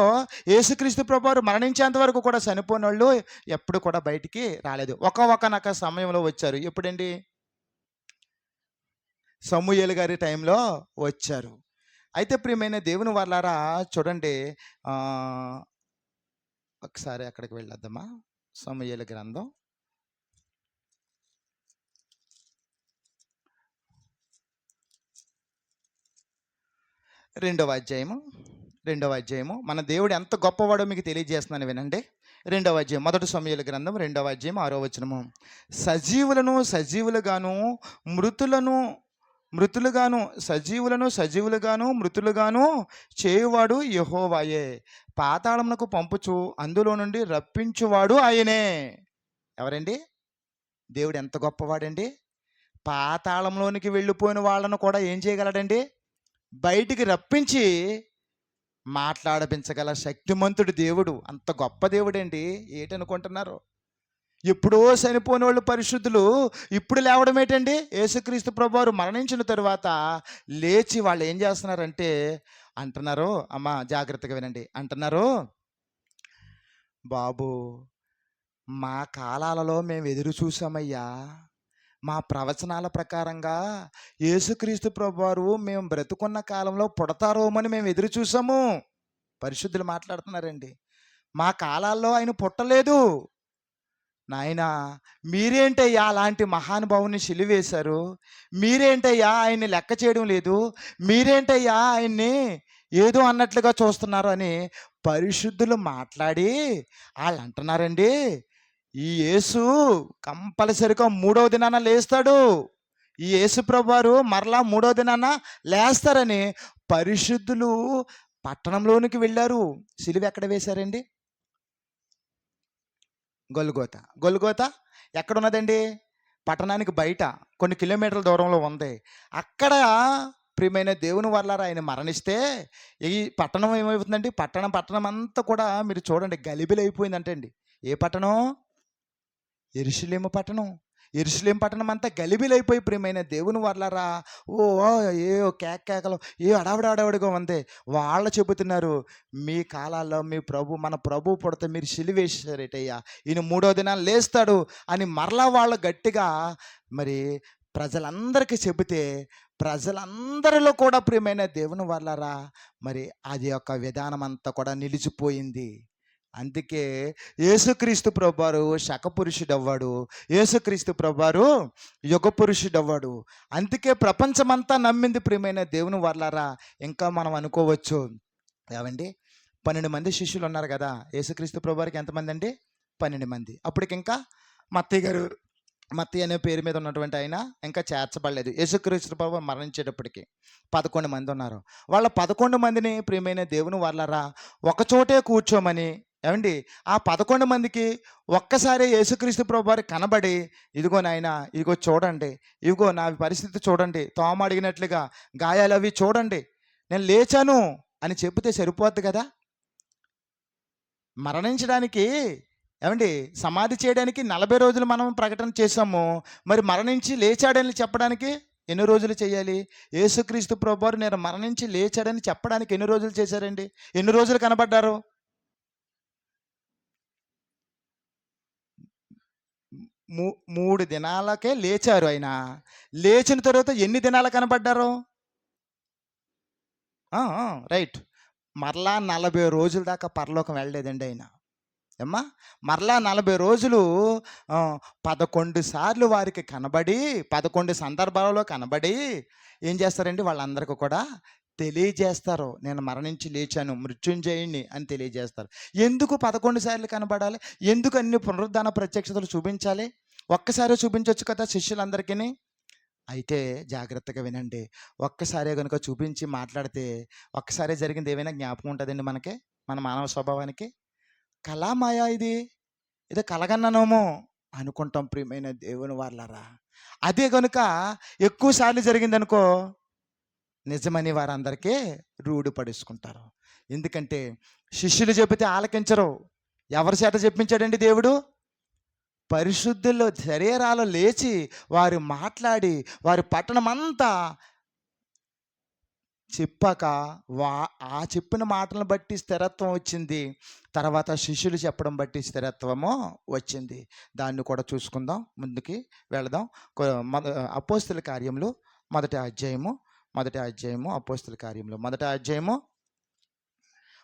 [SPEAKER 1] యేసుక్రీస్తు ప్రభువారు మరణించేంత వరకు కూడా చనిపోయిన వాళ్ళు ఎప్పుడు కూడా బయటికి రాలేదు. ఒకనొక సమయంలో వచ్చారు. ఎప్పుడండి? సమూయేలు గారి టైంలో వచ్చారు. అయితే ప్రియమైన దేవుని వాళ్ళారా చూడండి, ఒకసారి అక్కడికి వెళ్ళొద్దామా? సమూయేలు గ్రంథం 2వ అధ్యాయము. మన దేవుడు ఎంత గొప్పవాడో మీకు తెలియజేస్తున్నాను, వినండి. 2వ అధ్యాయం, మొదటి సమూయేలు గ్రంథం 2వ అధ్యాయం 6వ వచనము. సజీవులను సజీవులుగాను మృతులుగాను చేయువాడు యెహోవాయే, పాతాళమునకు పంపుచు అందులో నుండి రప్పించువాడు ఆయనే. ఎవరండి? దేవుడు ఎంత గొప్పవాడండి! పాతాళంలోనికి వెళ్ళిపోయిన వాళ్ళను కూడా ఏం చేయగలడండి? బయటికి రప్పించి మాట్లాడపించగల శక్తిమంతుడు దేవుడు. అంత గొప్ప దేవుడండి. ఏంటనుకుంటున్నారు? ఎప్పుడో చనిపోయిన వాళ్ళు పరిశుద్ధులు ఇప్పుడు లేవడం ఏంటండి? యేసుక్రీస్తు ప్రభువారు మరణించిన తరువాత లేచి వాళ్ళు ఏం చేస్తున్నారంటే అంటున్నారు, అమ్మా జాగ్రత్తగా వినండి, అంటున్నారు, బాబు మా కాలాలలో మేము ఎదురు చూసామయ్యా, మా ప్రవచనాల ప్రకారంగా యేసుక్రీస్తు ప్రభువారు మేము బ్రతుకున్న కాలంలో పుడతారోమని మేము ఎదురు చూసాము. పరిశుద్ధులు మాట్లాడుతున్నారండి. మా కాలాల్లో ఆయన పుట్టలేదు. నాయనా మీరేంటయ్యా అలాంటి మహానుభావుని సిలువేశారు? మీరేంటయ్యా ఆయన్ని లెక్క చేయడం లేదు? మీరేంటయ్యా ఆయన్ని ఏదో అన్నట్లుగా చూస్తున్నారు అని పరిశుద్ధులు మాట్లాడి వాళ్ళు అంటున్నారండి, ఈ యేసు కంపల్సరిగా 3వ దినాన లేస్తాడు, ఈ యేసు ప్రభువారు మరలా 3వ దినాన లేస్తారని పరిశుద్ధులు పట్టణంలోనికి వెళ్ళారు. సిలువ ఎక్కడ వేశారండి? గొల్గోతా ఎక్కడున్నదండి? పట్టణానికి బయట కొన్ని కిలోమీటర్ల దూరంలో ఉంది. అక్కడ ప్రియమైన దేవుని వల్ల ఆయన మరణిస్తే ఈ పట్టణం ఏమవుతుందండి? పట్టణం అంతా కూడా మీరు చూడండి గలిబిలైపోయిందంటే అండి. ఏ పట్టణం? యెరూషలేము పట్టణం అంతా గలిబిలైపోయి ప్రియమైన దేవుని వర్లారా ఏ కేకలు ఏ అడావిడిగా ఉంది. వాళ్ళు చెబుతున్నారు, మీ కాలాల్లో మన ప్రభు పుడితే మీరు సిలువేశారేటయ్యా, ఈయన 3వ దినాన్ని లేస్తాడు అని మరలా వాళ్ళు గట్టిగా మరి ప్రజలందరికీ చెబితే ప్రజలందరిలో కూడా ప్రియమైన దేవుని వాళ్ళారా మరి అది యొక్క విధానం అంతా కూడా నిలిచిపోయింది. అందుకే యేసుక్రీస్తు ప్రభువారు శకపురుషుడవ్వాడు. యేసుక్రీస్తు ప్రభువారు యుగపురుషుడవ్వాడు. అందుకే ప్రపంచమంతా నమ్మింది ప్రియమైన దేవుని వాళ్ళారా. ఇంకా మనం అనుకోవచ్చు, ఏవండి 12 మంది శిష్యులు ఉన్నారు కదా, యేసుక్రీస్తు ప్రభువారికి ఎంతమంది అండి? 12 మంది. అప్పటికింకా మత్తయి గారు, మత్తయి అనే పేరు మీద ఉన్నటువంటి ఆయన ఇంకా చేర్చబడలేదు. యేసుక్రీస్తు ప్రభువు మరణించేటప్పటికి 11 మంది ఉన్నారు. వాళ్ళ 11 మందిని ప్రియమైన దేవుని వాళ్ళారా ఒకచోటే కూర్చోమని, ఏమండి ఆ 11 మందికి ఒక్కసారి యేసుక్రీస్తు ప్రభువారు కనబడి, ఇదిగో నాయన, ఇదిగో చూడండి, ఇదిగో నా పరిస్థితి చూడండి, తోమ అడిగినట్లుగా గాయాలు అవి చూడండి, నేను లేచాను అని చెబితే సరిపోద్ది కదా. మరణించడానికి, ఏమండి సమాధి చేయడానికి 40 రోజులు మనం ప్రకటన చేసాము. మరి మరణించి లేచాడని చెప్పడానికి ఎన్ని రోజులు చేయాలి? యేసుక్రీస్తు ప్రభువారు నేను మరణించి లేచాడని చెప్పడానికి ఎన్ని రోజులు చేశారండి? ఎన్ని రోజులు కనబడ్డారు? 3 దినాలకే లేచారు ఆయన. లేచిన తర్వాత ఎన్ని దినాలు కనబడ్డారు? రైట్. మరలా 40 రోజుల దాకా పరలోకం వెళ్ళలేదండి ఆయన. ఏమ్మా, మరలా 40 రోజులు 11 సార్లు వారికి కనబడి, 11 సందర్భాలలో కనబడి ఏం చేస్తారండి? వాళ్ళందరికీ కూడా తెలియజేస్తారు, నేను మరణించి లేచాను, మృత్యుంజయుణ్ణి అని తెలియజేస్తారు. ఎందుకు 11 సార్లు కనబడాలి? ఎందుకు అన్ని పునరుద్ధాన ప్రత్యక్షతలు చూపించాలి? ఒక్కసారి చూపించవచ్చు కదా శిష్యులందరికీ. అయితే జాగ్రత్తగా వినండి. ఒక్కసారే గనుక చూపించి మాట్లాడితే ఒక్కసారే జరిగింది ఏమైనా జ్ఞాపకం ఉంటుందండి మనకి, మన మానవ స్వభావానికి? కళా మాయా ఇది, ఇది కలగన్నానేమో అనుకుంటాం ప్రియమైన దేవుని వాళ్ళారా. అదే గనుక ఎక్కువ సార్లు జరిగిందనుకో నిజమని వారందరికీ రూఢి పడేసుకుంటారు. ఎందుకంటే శిష్యులు చెబితే ఆలకించరు. ఎవరి చేత చెప్పించాడండి దేవుడు? పరిశుద్ధుల్లో శరీరాలు లేచి వారు మాట్లాడి వారి పట్టణమంతా చెప్పాక ఆ చెప్పిన మాటలను బట్టి స్థిరత్వం వచ్చింది. తర్వాత శిష్యులు చెప్పడం బట్టి స్థిరత్వము వచ్చింది. దాన్ని కూడా చూసుకుందాం, ముందుకి వెళదాం. అపోస్తుల కార్యములు మొదటి అధ్యాయము అపోస్తుల కార్యములు మొదటి అధ్యాయము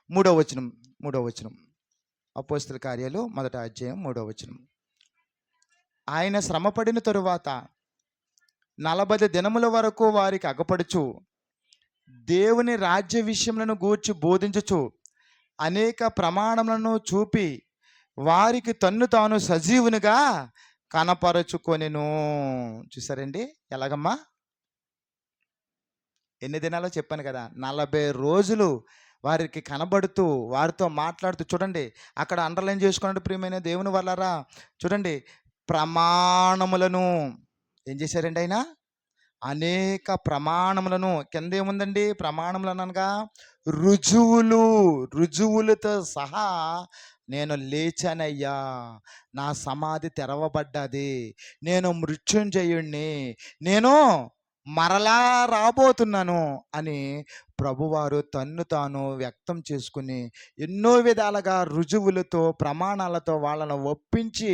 [SPEAKER 1] 3వ వచనం. అపోస్తుల కార్యాలు మొదటి అధ్యాయం 3వ వచనం. ఆయన శ్రమపడిన తరువాత 40 దినముల వరకు వారికి అగపడుచు దేవుని రాజ్య విషయములను గూర్చి బోధించుచు అనేక ప్రమాణములను చూపి వారికి తన్ను తాను సజీవునిగా కనపరచుకొనెను. చూసారండి ఎలాగమ్మా? ఎన్ని దినాలో చెప్పాను కదా, 40 రోజులు వారికి కనబడుతూ వారితో మాట్లాడుతూ. చూడండి అక్కడ అండర్లైన్ చేసుకున్నట్టు ప్రియమైన దేవుని వాళ్ళారా, చూడండి ప్రమాణములను ఏం చేశారండి ఆయన? అనేక ప్రమాణములను. కింద ఏముందండి? ప్రమాణములను అనగా రుజువులతో సహా నేను లేచానయ్యా, నా సమాధి తెరవబడ్డది, నేను మృత్యుంజయుణ్ణి, నేను మరలా రాబోతున్నాను అని ప్రభువారు తన్ను తాను వ్యక్తం చేసుకుని ఎన్నో విధాలుగా రుజువులతో ప్రమాణాలతో వాళ్ళను ఒప్పించి,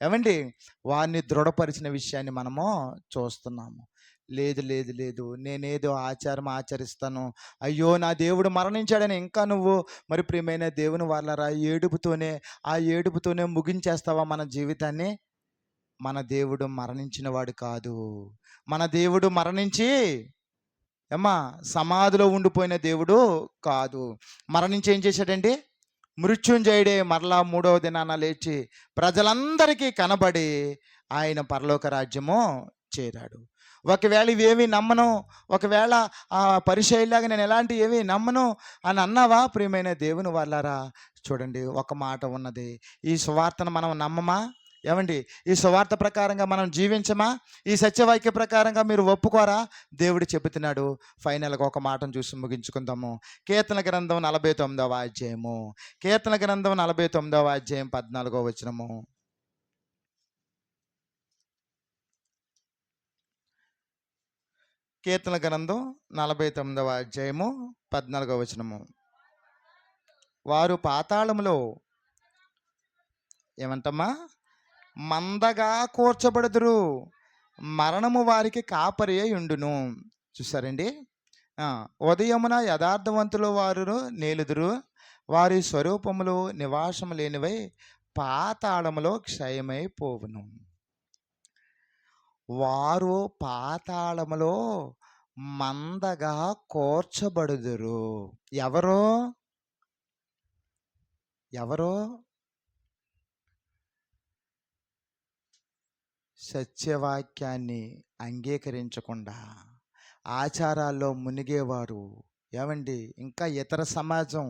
[SPEAKER 1] ఏమండి వారిని దృఢపరిచిన విషయాన్ని మనము చూస్తున్నాము. లేదు లేదు లేదు, నేనేదో ఆచారం ఆచరిస్తాను, అయ్యో నా దేవుడు మరణించాడని ఇంకా నువ్వు మరి ప్రియమైన దేవుని వాళ్ళరా ఆ ఏడుపుతోనే ముగించేస్తావా మన జీవితాన్ని? మన దేవుడు మరణించిన వాడు కాదు. మన దేవుడు మరణించి సమాధిలో ఉండిపోయిన దేవుడు కాదు. మరణించి ఏం చేశాడండి? మృత్యుంజయుడే మరలా 3వ దినాన లేచి ప్రజలందరికీ కనబడి ఆయన పరలోక రాజ్యము చేరాడు. ఒకవేళ ఇవేమీ నమ్మను, ఒకవేళ పరిచయలాగా నేను ఎలాంటి ఏమీ నమ్మను అని అన్నావా ప్రియమైన దేవుని వాళ్ళారా, చూడండి ఒక మాట ఉన్నది. ఈ సువార్తను మనం నమ్మమా? ఏమండి ఈ సువార్త ప్రకారంగా మనం జీవించమా? ఈ సత్యవాక్య ప్రకారంగా మీరు ఒప్పుకోరా? దేవుడు చెబుతున్నాడు. ఫైనల్గా ఒక మాటను చూసి ముగించుకుందాము. కీర్తన గ్రంథం 49వ అధ్యాయము, 14వ వచనము. కీర్తన గ్రంథం 49వ అధ్యాయము 14వ వచనము. వారు పాతాళములో ఏమంటమ్మా? మందగా కూర్చబడుదురు, మరణము వారికి కాపరి అయి ఉండును. చూసారండి. ఆ, ఉదయమున యథార్థవంతులు వారు నేలుదురు, వారి స్వరూపములు నివాసము లేనివై పాతాళములో క్షయమైపోవును. వారు పాతాళములో మందగా కోర్చబడుదురు. ఎవరో ఎవరో సత్యవాక్యాన్ని అంగీకరించకుండా ఆచారాల్లో మునిగేవారు. ఏమండి, ఇంకా ఇతర సమాజం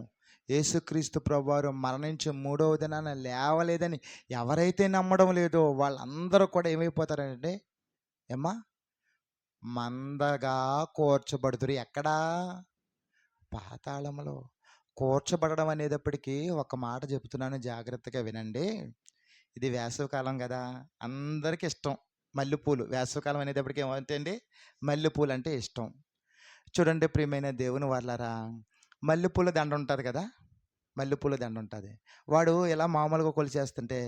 [SPEAKER 1] యేసుక్రీస్తు ప్రభువారు మరణించి మూడవ దినాన లేవలేదని ఎవరైతే నమ్మడం లేదో వాళ్ళందరూ కూడా ఏమైపోతారంటే ఏమ్మా, మందగా కోర్చబడుదురు. ఎక్కడా? పాతాళంలో. కూర్చబడడం అనేటప్పటికీ ఒక మాట చెబుతున్నాను, జాగ్రత్తగా వినండి. ఇది వేసవికాలం కదా, అందరికీ ఇష్టం మల్లెపూలు. వేసవికాలం అనేటప్పటికి ఏమవుతాయండి? మల్లెపూలు అంటే ఇష్టం. చూడండి ప్రియమైన దేవుని వాళ్ళారా, మల్లెపూల దండ ఉంటుంది కదా, మల్లెపూల దండ ఉంటుంది. వాడు ఇలా మామూలుగా కొలిచేస్తుంటే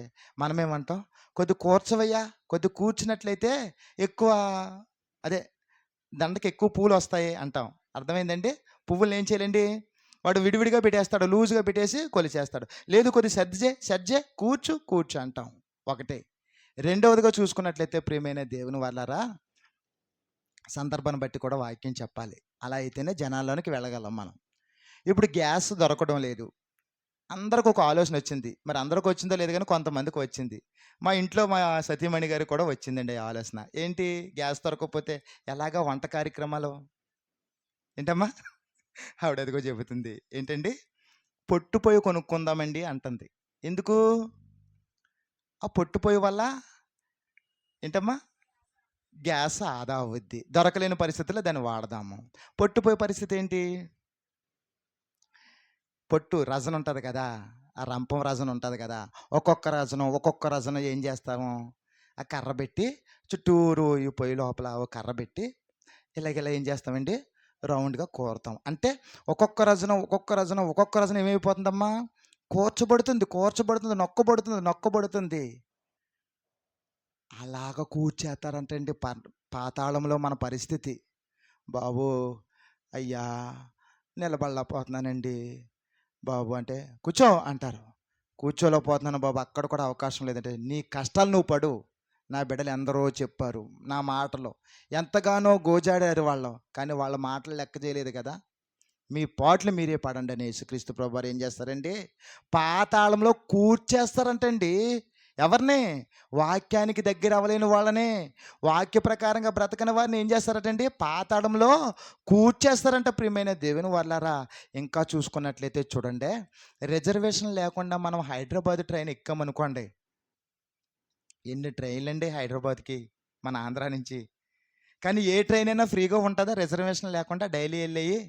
[SPEAKER 1] మనమేమంటాం? కొద్ది కూర్చవయ్యా, కొద్ది కూర్చున్నట్లయితే ఎక్కువ, అదే దండకి ఎక్కువ పూలు వస్తాయి అంటాం. అర్థమైందండి? పువ్వులు ఏం చేయాలండి? వాడు విడివిడిగా పెట్టేస్తాడు, లూజుగా పెట్టేసి కొలిచేస్తాడు. లేదు కొద్ది సర్జే కూర్చు అంటాం. ఒకటే. రెండవదిగా చూసుకున్నట్లయితే ప్రియమైన దేవుని వాళ్ళారా, సందర్భాన్ని బట్టి కూడా వాక్యం చెప్పాలి. అలా అయితేనే జనాల్లోనికి వెళ్ళగలం మనం. ఇప్పుడు గ్యాస్ దొరకడం లేదు. అందరికి ఒక ఆలోచన వచ్చింది. మరి అందరికి వచ్చిందో లేదు కానీ కొంతమందికి వచ్చింది. మా ఇంట్లో మా సతీమణి గారికి కూడా వచ్చిందండి ఆ ఆలోచన. ఏంటి? గ్యాస్ దొరకకపోతే ఎలాగా వంట కార్యక్రమాలు? ఏంటమ్మా? ఆవిడ అదిగో చెబుతుంది. ఏంటండి? పొట్టు పొయ్యి కొనుక్కుందామండి అంటుంది. ఎందుకు? ఆ పొట్టు పొయ్యి వల్ల ఏంటమ్మా? గ్యాస్ ఆదా అవుద్ది. దొరకలేని పరిస్థితుల్లో దాన్ని వాడదాము. పొట్టు పొయ్యి పరిస్థితి ఏంటి? పొట్టు రజన ఉంటుంది కదా, ఆ రంపం రజన ఉంటుంది కదా, ఒక్కొక్క రజన ఏం చేస్తాము? ఆ కర్ర పెట్టి చుట్టూరు ఈ పొయ్యి లోపల ఒక కర్ర పెట్టి ఇలాగ ఏం చేస్తామండి? రౌండ్గా కోరుతాం. అంటే ఒక్కొక్క రజన ఏమైపోతుందమ్మా? కూర్చబడుతుంది, నొక్కబడుతుంది. అలాగ కూర్చేస్తారంటండి పాతాళంలో మన పరిస్థితి. బాబు, అయ్యా నిలబడలేకపోతున్నానండి బాబు అంటే, కూర్చో అంటారు. కూర్చోలేకపోతున్నాను బాబు, అక్కడ కూడా అవకాశం లేదంటే, నీ కష్టాలు నువ్వు పడు. నా బిడ్డలు ఎందరో చెప్పారు, నా మాటలు ఎంతగానో గోజాడారు వాళ్ళు, కానీ వాళ్ళ మాటలు లెక్క చేయలేదు కదా. మీ పాటలు మీరే పాడండి అని యేసుక్రీస్తు ప్రభువారు ఏం చేస్తారండి? పాతాళంలో కూర్చేస్తారంటండి. ఎవరిని? వాక్యానికి దగ్గర అవ్వలేని వాళ్ళనే, వాక్య ప్రకారంగా బ్రతకని వారిని ఏం చేస్తారటండి? పాతాళంలో కూర్చేస్తారంట. ప్రియమైన దేవుని వాళ్ళారా, ఇంకా చూసుకున్నట్లయితే చూడండి, రిజర్వేషన్ లేకుండా మనం హైదరాబాద్ ట్రైన్ ఎక్కామనుకోండి, ఎన్ని ట్రైన్లు అండి హైదరాబాద్కి మన ఆంధ్రా నుంచి. కానీ ఏ ట్రైన్ అయినా ఫ్రీగా ఉంటుందా రిజర్వేషన్ లేకుండా డైలీ వెళ్ళేవి?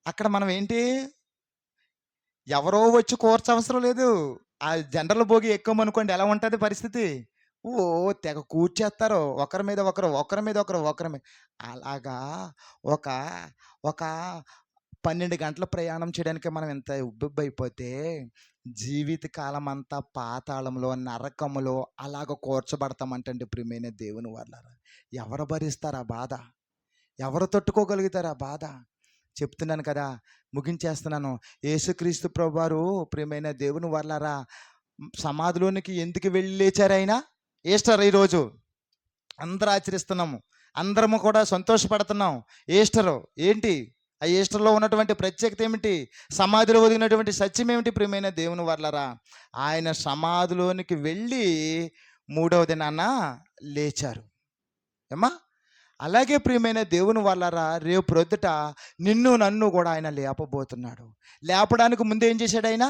[SPEAKER 1] అక్కడ మనం ఏంటి, ఎవరో వచ్చి కూర్చవసరం లేదు. ఆ జనరల్ బోగి ఎక్కామనుకోండి, ఎలా ఉంటుంది పరిస్థితి? ఓ తెగ కూర్చేస్తారు, ఒకరి మీద ఒకరు. అలాగా ఒక ఒక 12 గంటల ప్రయాణం చేయడానికి మనం ఎంత ఉబ్బిబ్బైపోతే, జీవితకాలం అంతా పాతాళంలో, నరకములో అలాగ కూర్చబడతామంటండి ప్రియమైన దేవుని వాళ్ళారా. ఎవరు భరిస్తారు ఆ బాధ? ఎవరు తట్టుకోగలుగుతారు ఆ బాధ? చెప్తున్నాను కదా, ముగించేస్తున్నాను. యేసుక్రీస్తు ప్రభువారు ప్రియమైన దేవుని వాళ్ళారా, సమాధిలోనికి ఎందుకు వెళ్ళి లేచారు ఆయన? ఈస్టర్ ఈరోజు అందరూ ఆచరిస్తున్నాము, అందరము కూడా సంతోషపడుతున్నాం. ఈస్టరు ఏంటి? ఆ ఈస్టర్లో ఉన్నటువంటి ప్రత్యేకత ఏమిటి? సమాధిలో ఒదిగినటువంటి సత్యం ఏమిటి? ప్రియమైన దేవుని వాళ్ళారా, ఆయన సమాధిలోనికి వెళ్ళి మూడవ దినాన లేచారు. ఏమ్మా? అలాగే ప్రియమైన దేవుని వాళ్ళారా, రేపు ప్రొద్దుట నిన్ను నన్ను కూడా ఆయన లేపబోతున్నాడు. లేపడానికి ముందు ఏం చేశాడు ఆయన?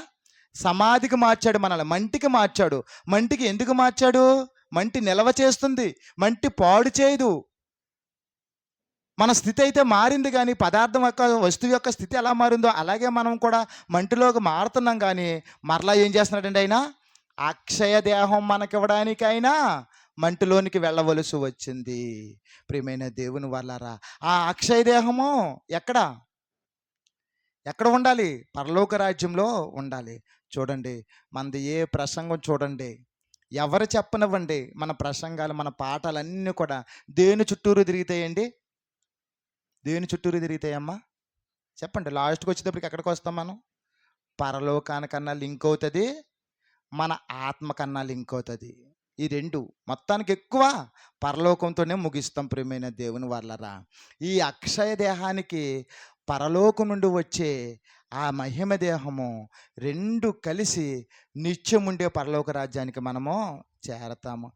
[SPEAKER 1] సమాధికి మార్చాడు, మనల్ని మంటికి మార్చాడు. మంటికి ఎందుకు మార్చాడు? మంటి నిలవ చేస్తుంది, మంటి పాడు చేయదు. మన స్థితి అయితే మారింది, కానీ పదార్థం యొక్క వస్తువు యొక్క స్థితి ఎలా మారిందో అలాగే మనం కూడా మంటిలోకి మారుతున్నాం. కానీ మరలా ఏం చేస్తున్నాడండి ఆయన? అక్షయ దేహం మనకివ్వడానికైనా మంటిలోనికి వెళ్ళవలసి వచ్చింది. ప్రియమైన దేవుని వాళ్ళారా, ఆ అక్షయ దేహము ఎక్కడ ఎక్కడ ఉండాలి? పరలోక రాజ్యంలో ఉండాలి. చూడండి, మనది ఏ ప్రసంగం చూడండి, ఎవరు చెప్పనివ్వండి, మన ప్రసంగాలు, మన పాఠాలన్నీ కూడా దేని చుట్టూరు తిరుగుతాయండి? దేని చుట్టూరు తిరుగుతాయమ్మా? చెప్పండి. లాస్ట్‌కి వచ్చేటప్పటికి ఎక్కడికి వస్తాం మనం? పరలోకానికన్నా లింక్ అవుతది. మన ఆత్మ కన్నా లింక్ అవుతది. ఈ 2 మొత్తానికి ఎక్కువ పరలోకంతోనే ముగిస్తాం ప్రియమైన దేవుని వాళ్ళరా. ఈ అక్షయ దేహానికి పరలోకం నుండి వచ్చే ఆ మహిమ దేహము 2 కలిసి నిత్యం ఉండే పరలోక రాజ్యానికి మనము చేరతాము.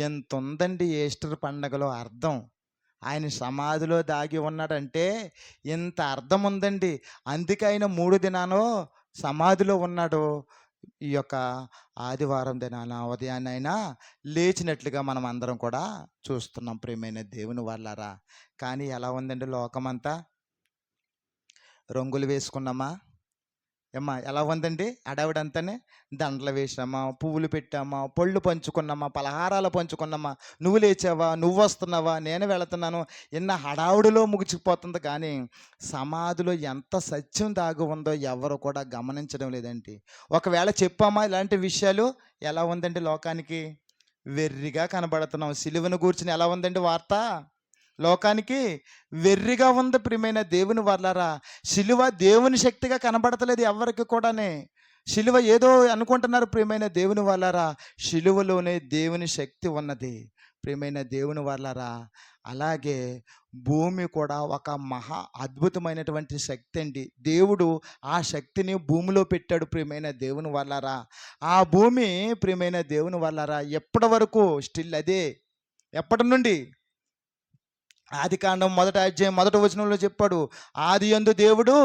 [SPEAKER 1] ఎంతుందండి ఈస్టర్ పండగలో అర్థం. ఆయన సమాధిలో దాగి ఉన్నాడంటే ఇంత అర్థం ఉందండి. అందుకే ఆయన 3 దినాలు సమాధిలో ఉన్నాడు. ఈ యొక్క ఆదివారం దినాన ఉదయాన్నైనా లేచినట్లుగా మనం అందరం కూడా చూస్తున్నాం ప్రియమైన దేవుని వాళ్ళారా. కానీ ఎలా ఉందండి లోకమంతా? రంగులు వేసుకున్నామా? ఏమ్మా ఎలా ఉందండి హడావిడంతానే? దండలు వేసామా, పువ్వులు పెట్టామా, పళ్ళు పంచుకున్నామా, పలహారాలు పంచుకున్నామా, నువ్వు లేచావా, నువ్వు వస్తున్నావా, నేను వెళుతున్నాను, ఇన్న హడావుడిలో ముగిసిపోతుంది. కానీ సమాధిలో ఎంత సత్యం దాగి ఉందో ఎవరు కూడా గమనించడం లేదండి. ఒకవేళ చెప్పామా ఇలాంటి విషయాలు? ఎలా ఉందండి లోకానికి? వెర్రిగా కనబడుతున్నాం. సిలువను గూర్చిన ఎలా ఉందండి వార్త? లోకానికి వెర్రిగా ఉంది ప్రియమైన దేవుని వాళ్ళారా. సిలువ దేవుని శక్తిగా కనబడతలేదు ఎవ్వరికి కూడానే. సిలువ ఏదో అనుకుంటున్నారు ప్రియమైన దేవుని వాళ్ళారా. సిలువలోనే దేవుని శక్తి ఉన్నది ప్రియమైన దేవుని వాళ్ళారా. అలాగే భూమి కూడా ఒక మహా అద్భుతమైనటువంటి శక్తి అండి. దేవుడు ఆ శక్తిని భూమిలో పెట్టాడు ప్రియమైన దేవుని వాళ్ళారా. ఆ భూమి ప్రియమైన దేవుని వాళ్ళారా ఎప్పటి వరకు స్టిల్ అదే. ఎప్పటి నుండి? ఆదికాండం 1వ అధ్యాయం 1వ వచనంలో చెప్పాడు. ఆదియందు దేవుడు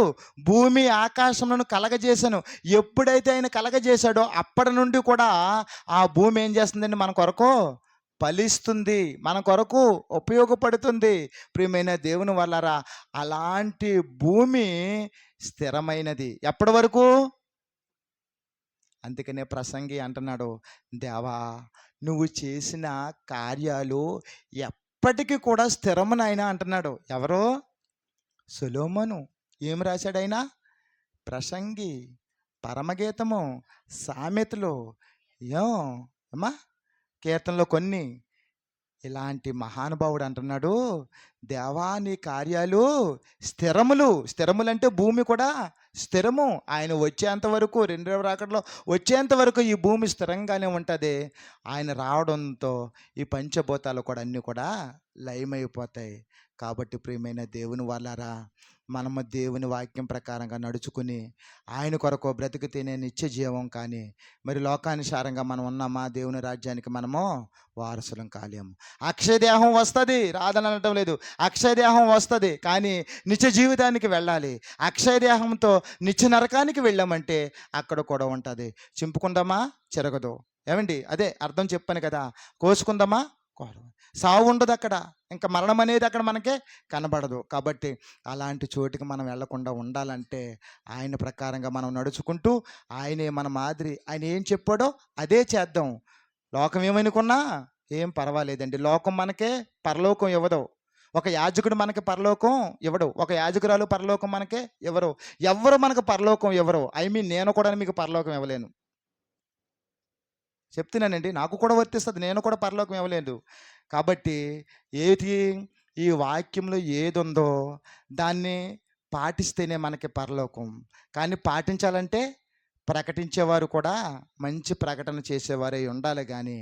[SPEAKER 1] భూమి ఆకాశములను కలగజేశాను. ఎప్పుడైతే ఆయన కలగజేశాడో అప్పటి నుండి కూడా ఆ భూమి ఏం చేస్తుందండి మన కొరకు? ఫలిస్తుంది, మన కొరకు ఉపయోగపడుతుంది ప్రియమైన దేవుని వల్లరా. అలాంటి భూమి స్థిరమైనది ఎప్పటి వరకు? అందుకనే ప్రసంగి అంటున్నాడు, దేవా నువ్వు చేసిన కార్యాలు ఎప్పటికీ కూడా స్థిరము నాయనా అంటున్నాడు. ఎవరు? సొలొమోను. ఏం రాశాడైనా? ప్రసంగి, పరమగీతము, సామెతలు, ఏం అమ్మా కీర్తనలో కొన్ని. ఇలాంటి మహానుభావుడు అంటున్నాడు, దేవా నీ కార్యాలు స్థిరములు. స్థిరములంటే భూమి కూడా స్థిరము. ఆయన వచ్చేంత వరకు, రెండవ రాకడలో వచ్చేంత వరకు ఈ భూమి స్థిరంగానే ఉంటుంది. ఆయన రావడంతో ఈ పంచభూతాలు కూడా అన్నీ కూడా లయమైపోతాయి. కాబట్టి ప్రియమైన దేవుని వాళ్ళారా, మనము దేవుని వాక్యం ప్రకారంగా నడుచుకుని ఆయన కొరకు బ్రతికితేనే నిత్య జీవం. కానీ మరి లోకానుసారంగా మనం ఉన్నామా? దేవుని రాజ్యానికి మనము వారసులం కాలేము. అక్షయదేహం వస్తుంది, రాదనటం లేదు. అక్షయదేహం వస్తుంది, కానీ నిత్య జీవితానికి వెళ్ళాలి. అక్షయదేహంతో నిత్య నరకానికి వెళ్ళామంటే అక్కడ కూడా ఉంటుంది. చింపుకుందామా? చెరగదు. ఏమండి? అదే అర్థం చెప్పాను కదా. కోసుకుందామా? కోరం. సావు ఉండదు అక్కడ. ఇంకా మరణం అనేది అక్కడ మనకే కనబడదు. కాబట్టి అలాంటి చోటికి మనం వెళ్లకుండా ఉండాలంటే ఆయన ప్రకారంగా మనం నడుచుకుంటూ ఆయనే మన మాదిరి. ఆయన ఏం చెప్పాడో అదే చేద్దాం. లోకం ఏమనుకున్నా ఏం పర్వాలేదండి. లోకం మనకే పరలోకం ఇవ్వదు. ఒక యాజకుడు మనకి పరలోకం ఇవ్వడు. ఒక యాజకురాలు పరలోకం మనకే ఇవ్వరు. ఎవ్వరు మనకు పరలోకం ఇవ్వరు. నేను కూడా మీకు పరలోకం ఇవ్వలేను. చెప్తున్నానండి, నాకు కూడా వర్తిస్తుంది. నేను కూడా పరలోకం ఇవ్వలేదు. కాబట్టి ఏది ఈ వాక్యంలో ఏది ఉందో దాన్ని పాటిస్తేనే మనకి పరలోకం. కానీ పాటించాలంటే ప్రకటించేవారు కూడా మంచి ప్రకటన చేసేవారే ఉండాలి. కానీ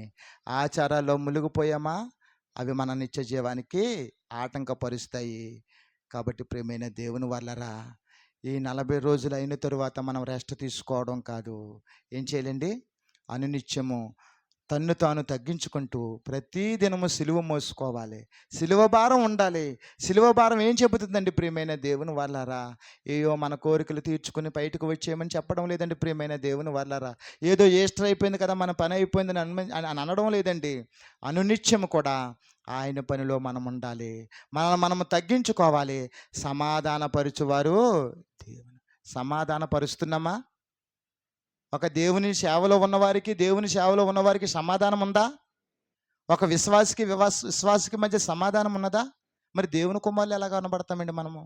[SPEAKER 1] ఆచారాల్లో మునిగిపోయామా అవి మన నిత్య జీవానికి ఆటంకపరుస్తాయి. కాబట్టి ప్రియమైన దేవుని వాళ్ళరా, ఈ 40 రోజులు అయిన తరువాత మనం రెస్ట్ తీసుకోవడం కాదు. ఏం చేయాలండి? అనునిత్యము తన్ను తాను తగ్గించుకుంటూ ప్రతి దినము సిలువ మోసుకోవాలి. సిలువ భారం ఉండాలి. సిలువ భారం ఏం చెబుతుందండి ప్రియమైన దేవుని వాళ్ళారా? ఏయో మన కోరికలు తీర్చుకుని బయటకు వచ్చేయమని చెప్పడం లేదండి ప్రియమైన దేవుని వాళ్ళారా. ఏదో ఈస్టర్ అయిపోయింది కదా, మన పని అయిపోయిందని అని అనడం లేదండి. అనునిత్యము కూడా ఆయన పనిలో మనం ఉండాలి. మనము తగ్గించుకోవాలి. సమాధానపరుచువారు దేవుని. సమాధానపరుస్తున్నామా? ఒక దేవుని సేవలో ఉన్నవారికి సమాధానం ఉందా? ఒక విశ్వాసికి మధ్య సమాధానం ఉన్నదా? మరి దేవుని కుమారులు ఎలా కనబడతామండి మనము?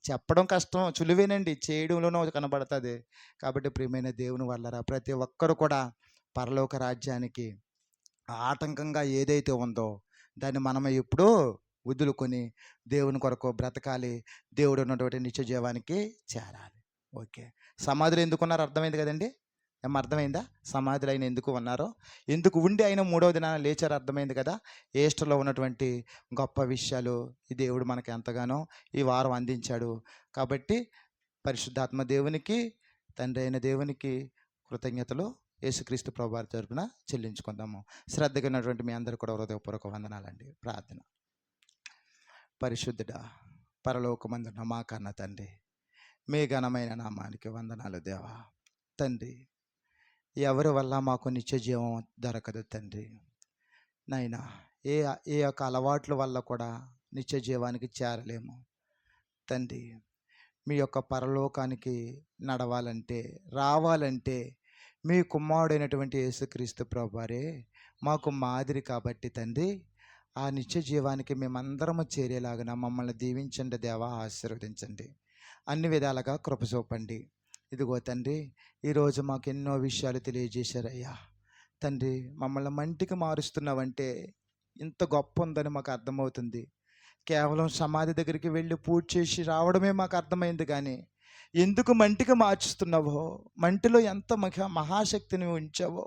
[SPEAKER 1] చెప్పడం కష్టం, సులువేనండి. చేయడంలోనూ కనబడుతుంది. కాబట్టి ప్రియమైన దేవుని వాళ్ళరా, ప్రతి ఒక్కరు కూడా పరలోక రాజ్యానికి ఆటంకంగా ఏదైతే ఉందో దాన్ని మనం ఎప్పుడూ వదులుకొని దేవుని కొరకు బ్రతకాలి. దేవుడు ఉన్నటువంటి నిత్య జీవానికి చేరాలి. ఓకే. సమాధులు ఎందుకున్నారో అర్థమైంది కదండి. అర్థమైందా? సమాధులు ఆయన ఎందుకు ఉన్నారో, ఎందుకు ఉండి ఆయన మూడవ దినాన లేచారో అర్థమైంది కదా. ఈస్టర్లో ఉన్నటువంటి గొప్ప విషయాలు ఈ దేవుడు మనకి ఎంతగానో ఈ వారం అందించాడు. కాబట్టి పరిశుద్ధాత్మ దేవునికి, తండ్రి అయిన దేవునికి కృతజ్ఞతలు యేసుక్రీస్తు ప్రభువారి తరపున చెల్లించుకుందాము. శ్రద్ధగా ఉన్నటువంటి మీ అందరూ కూడా హృదయపూర్వక వందనాలండి. ప్రార్థన. పరిశుద్ధుడా, పరలోకమందున్న మా కన్న తండ్రి, మీ ఘనమైన నామానికి వందనాలు దేవా. తండ్రి, ఎవరి వల్ల మాకు నిత్య జీవం దొరకదు తండ్రి. నైనా ఏ యొక్క అలవాట్ల వల్ల కూడా నిత్య జీవానికి చేరలేము తండ్రి. మీ యొక్క పరలోకానికి నడవాలంటే, రావాలంటే మీ కుమారుడైనటువంటి యేసుక్రీస్తు ప్రభువారే మాకు మాదిరి కాబట్టి తండ్రి, ఆ నిత్య జీవానికి మేమందరము చేరేలాగా మమ్మల్ని దీవించండి దేవా, ఆశీర్వదించండి, అన్ని విధాలుగా కృప చూపండి. ఇదిగో తండ్రి, ఈరోజు మాకు ఎన్నో విషయాలు తెలియజేశారయ్యా. తండ్రి, మమ్మల్ని మంటికి మారుస్తున్నావంటే ఇంత గొప్ప ఉందని మాకు అర్థమవుతుంది. కేవలం సమాధి దగ్గరికి వెళ్ళి పూజ చేసి రావడమే మాకు అర్థమైంది. కానీ ఎందుకు మంటికి మార్చుస్తున్నావో, మంటిలో ఎంత మహాశక్తిని ఉంచావో,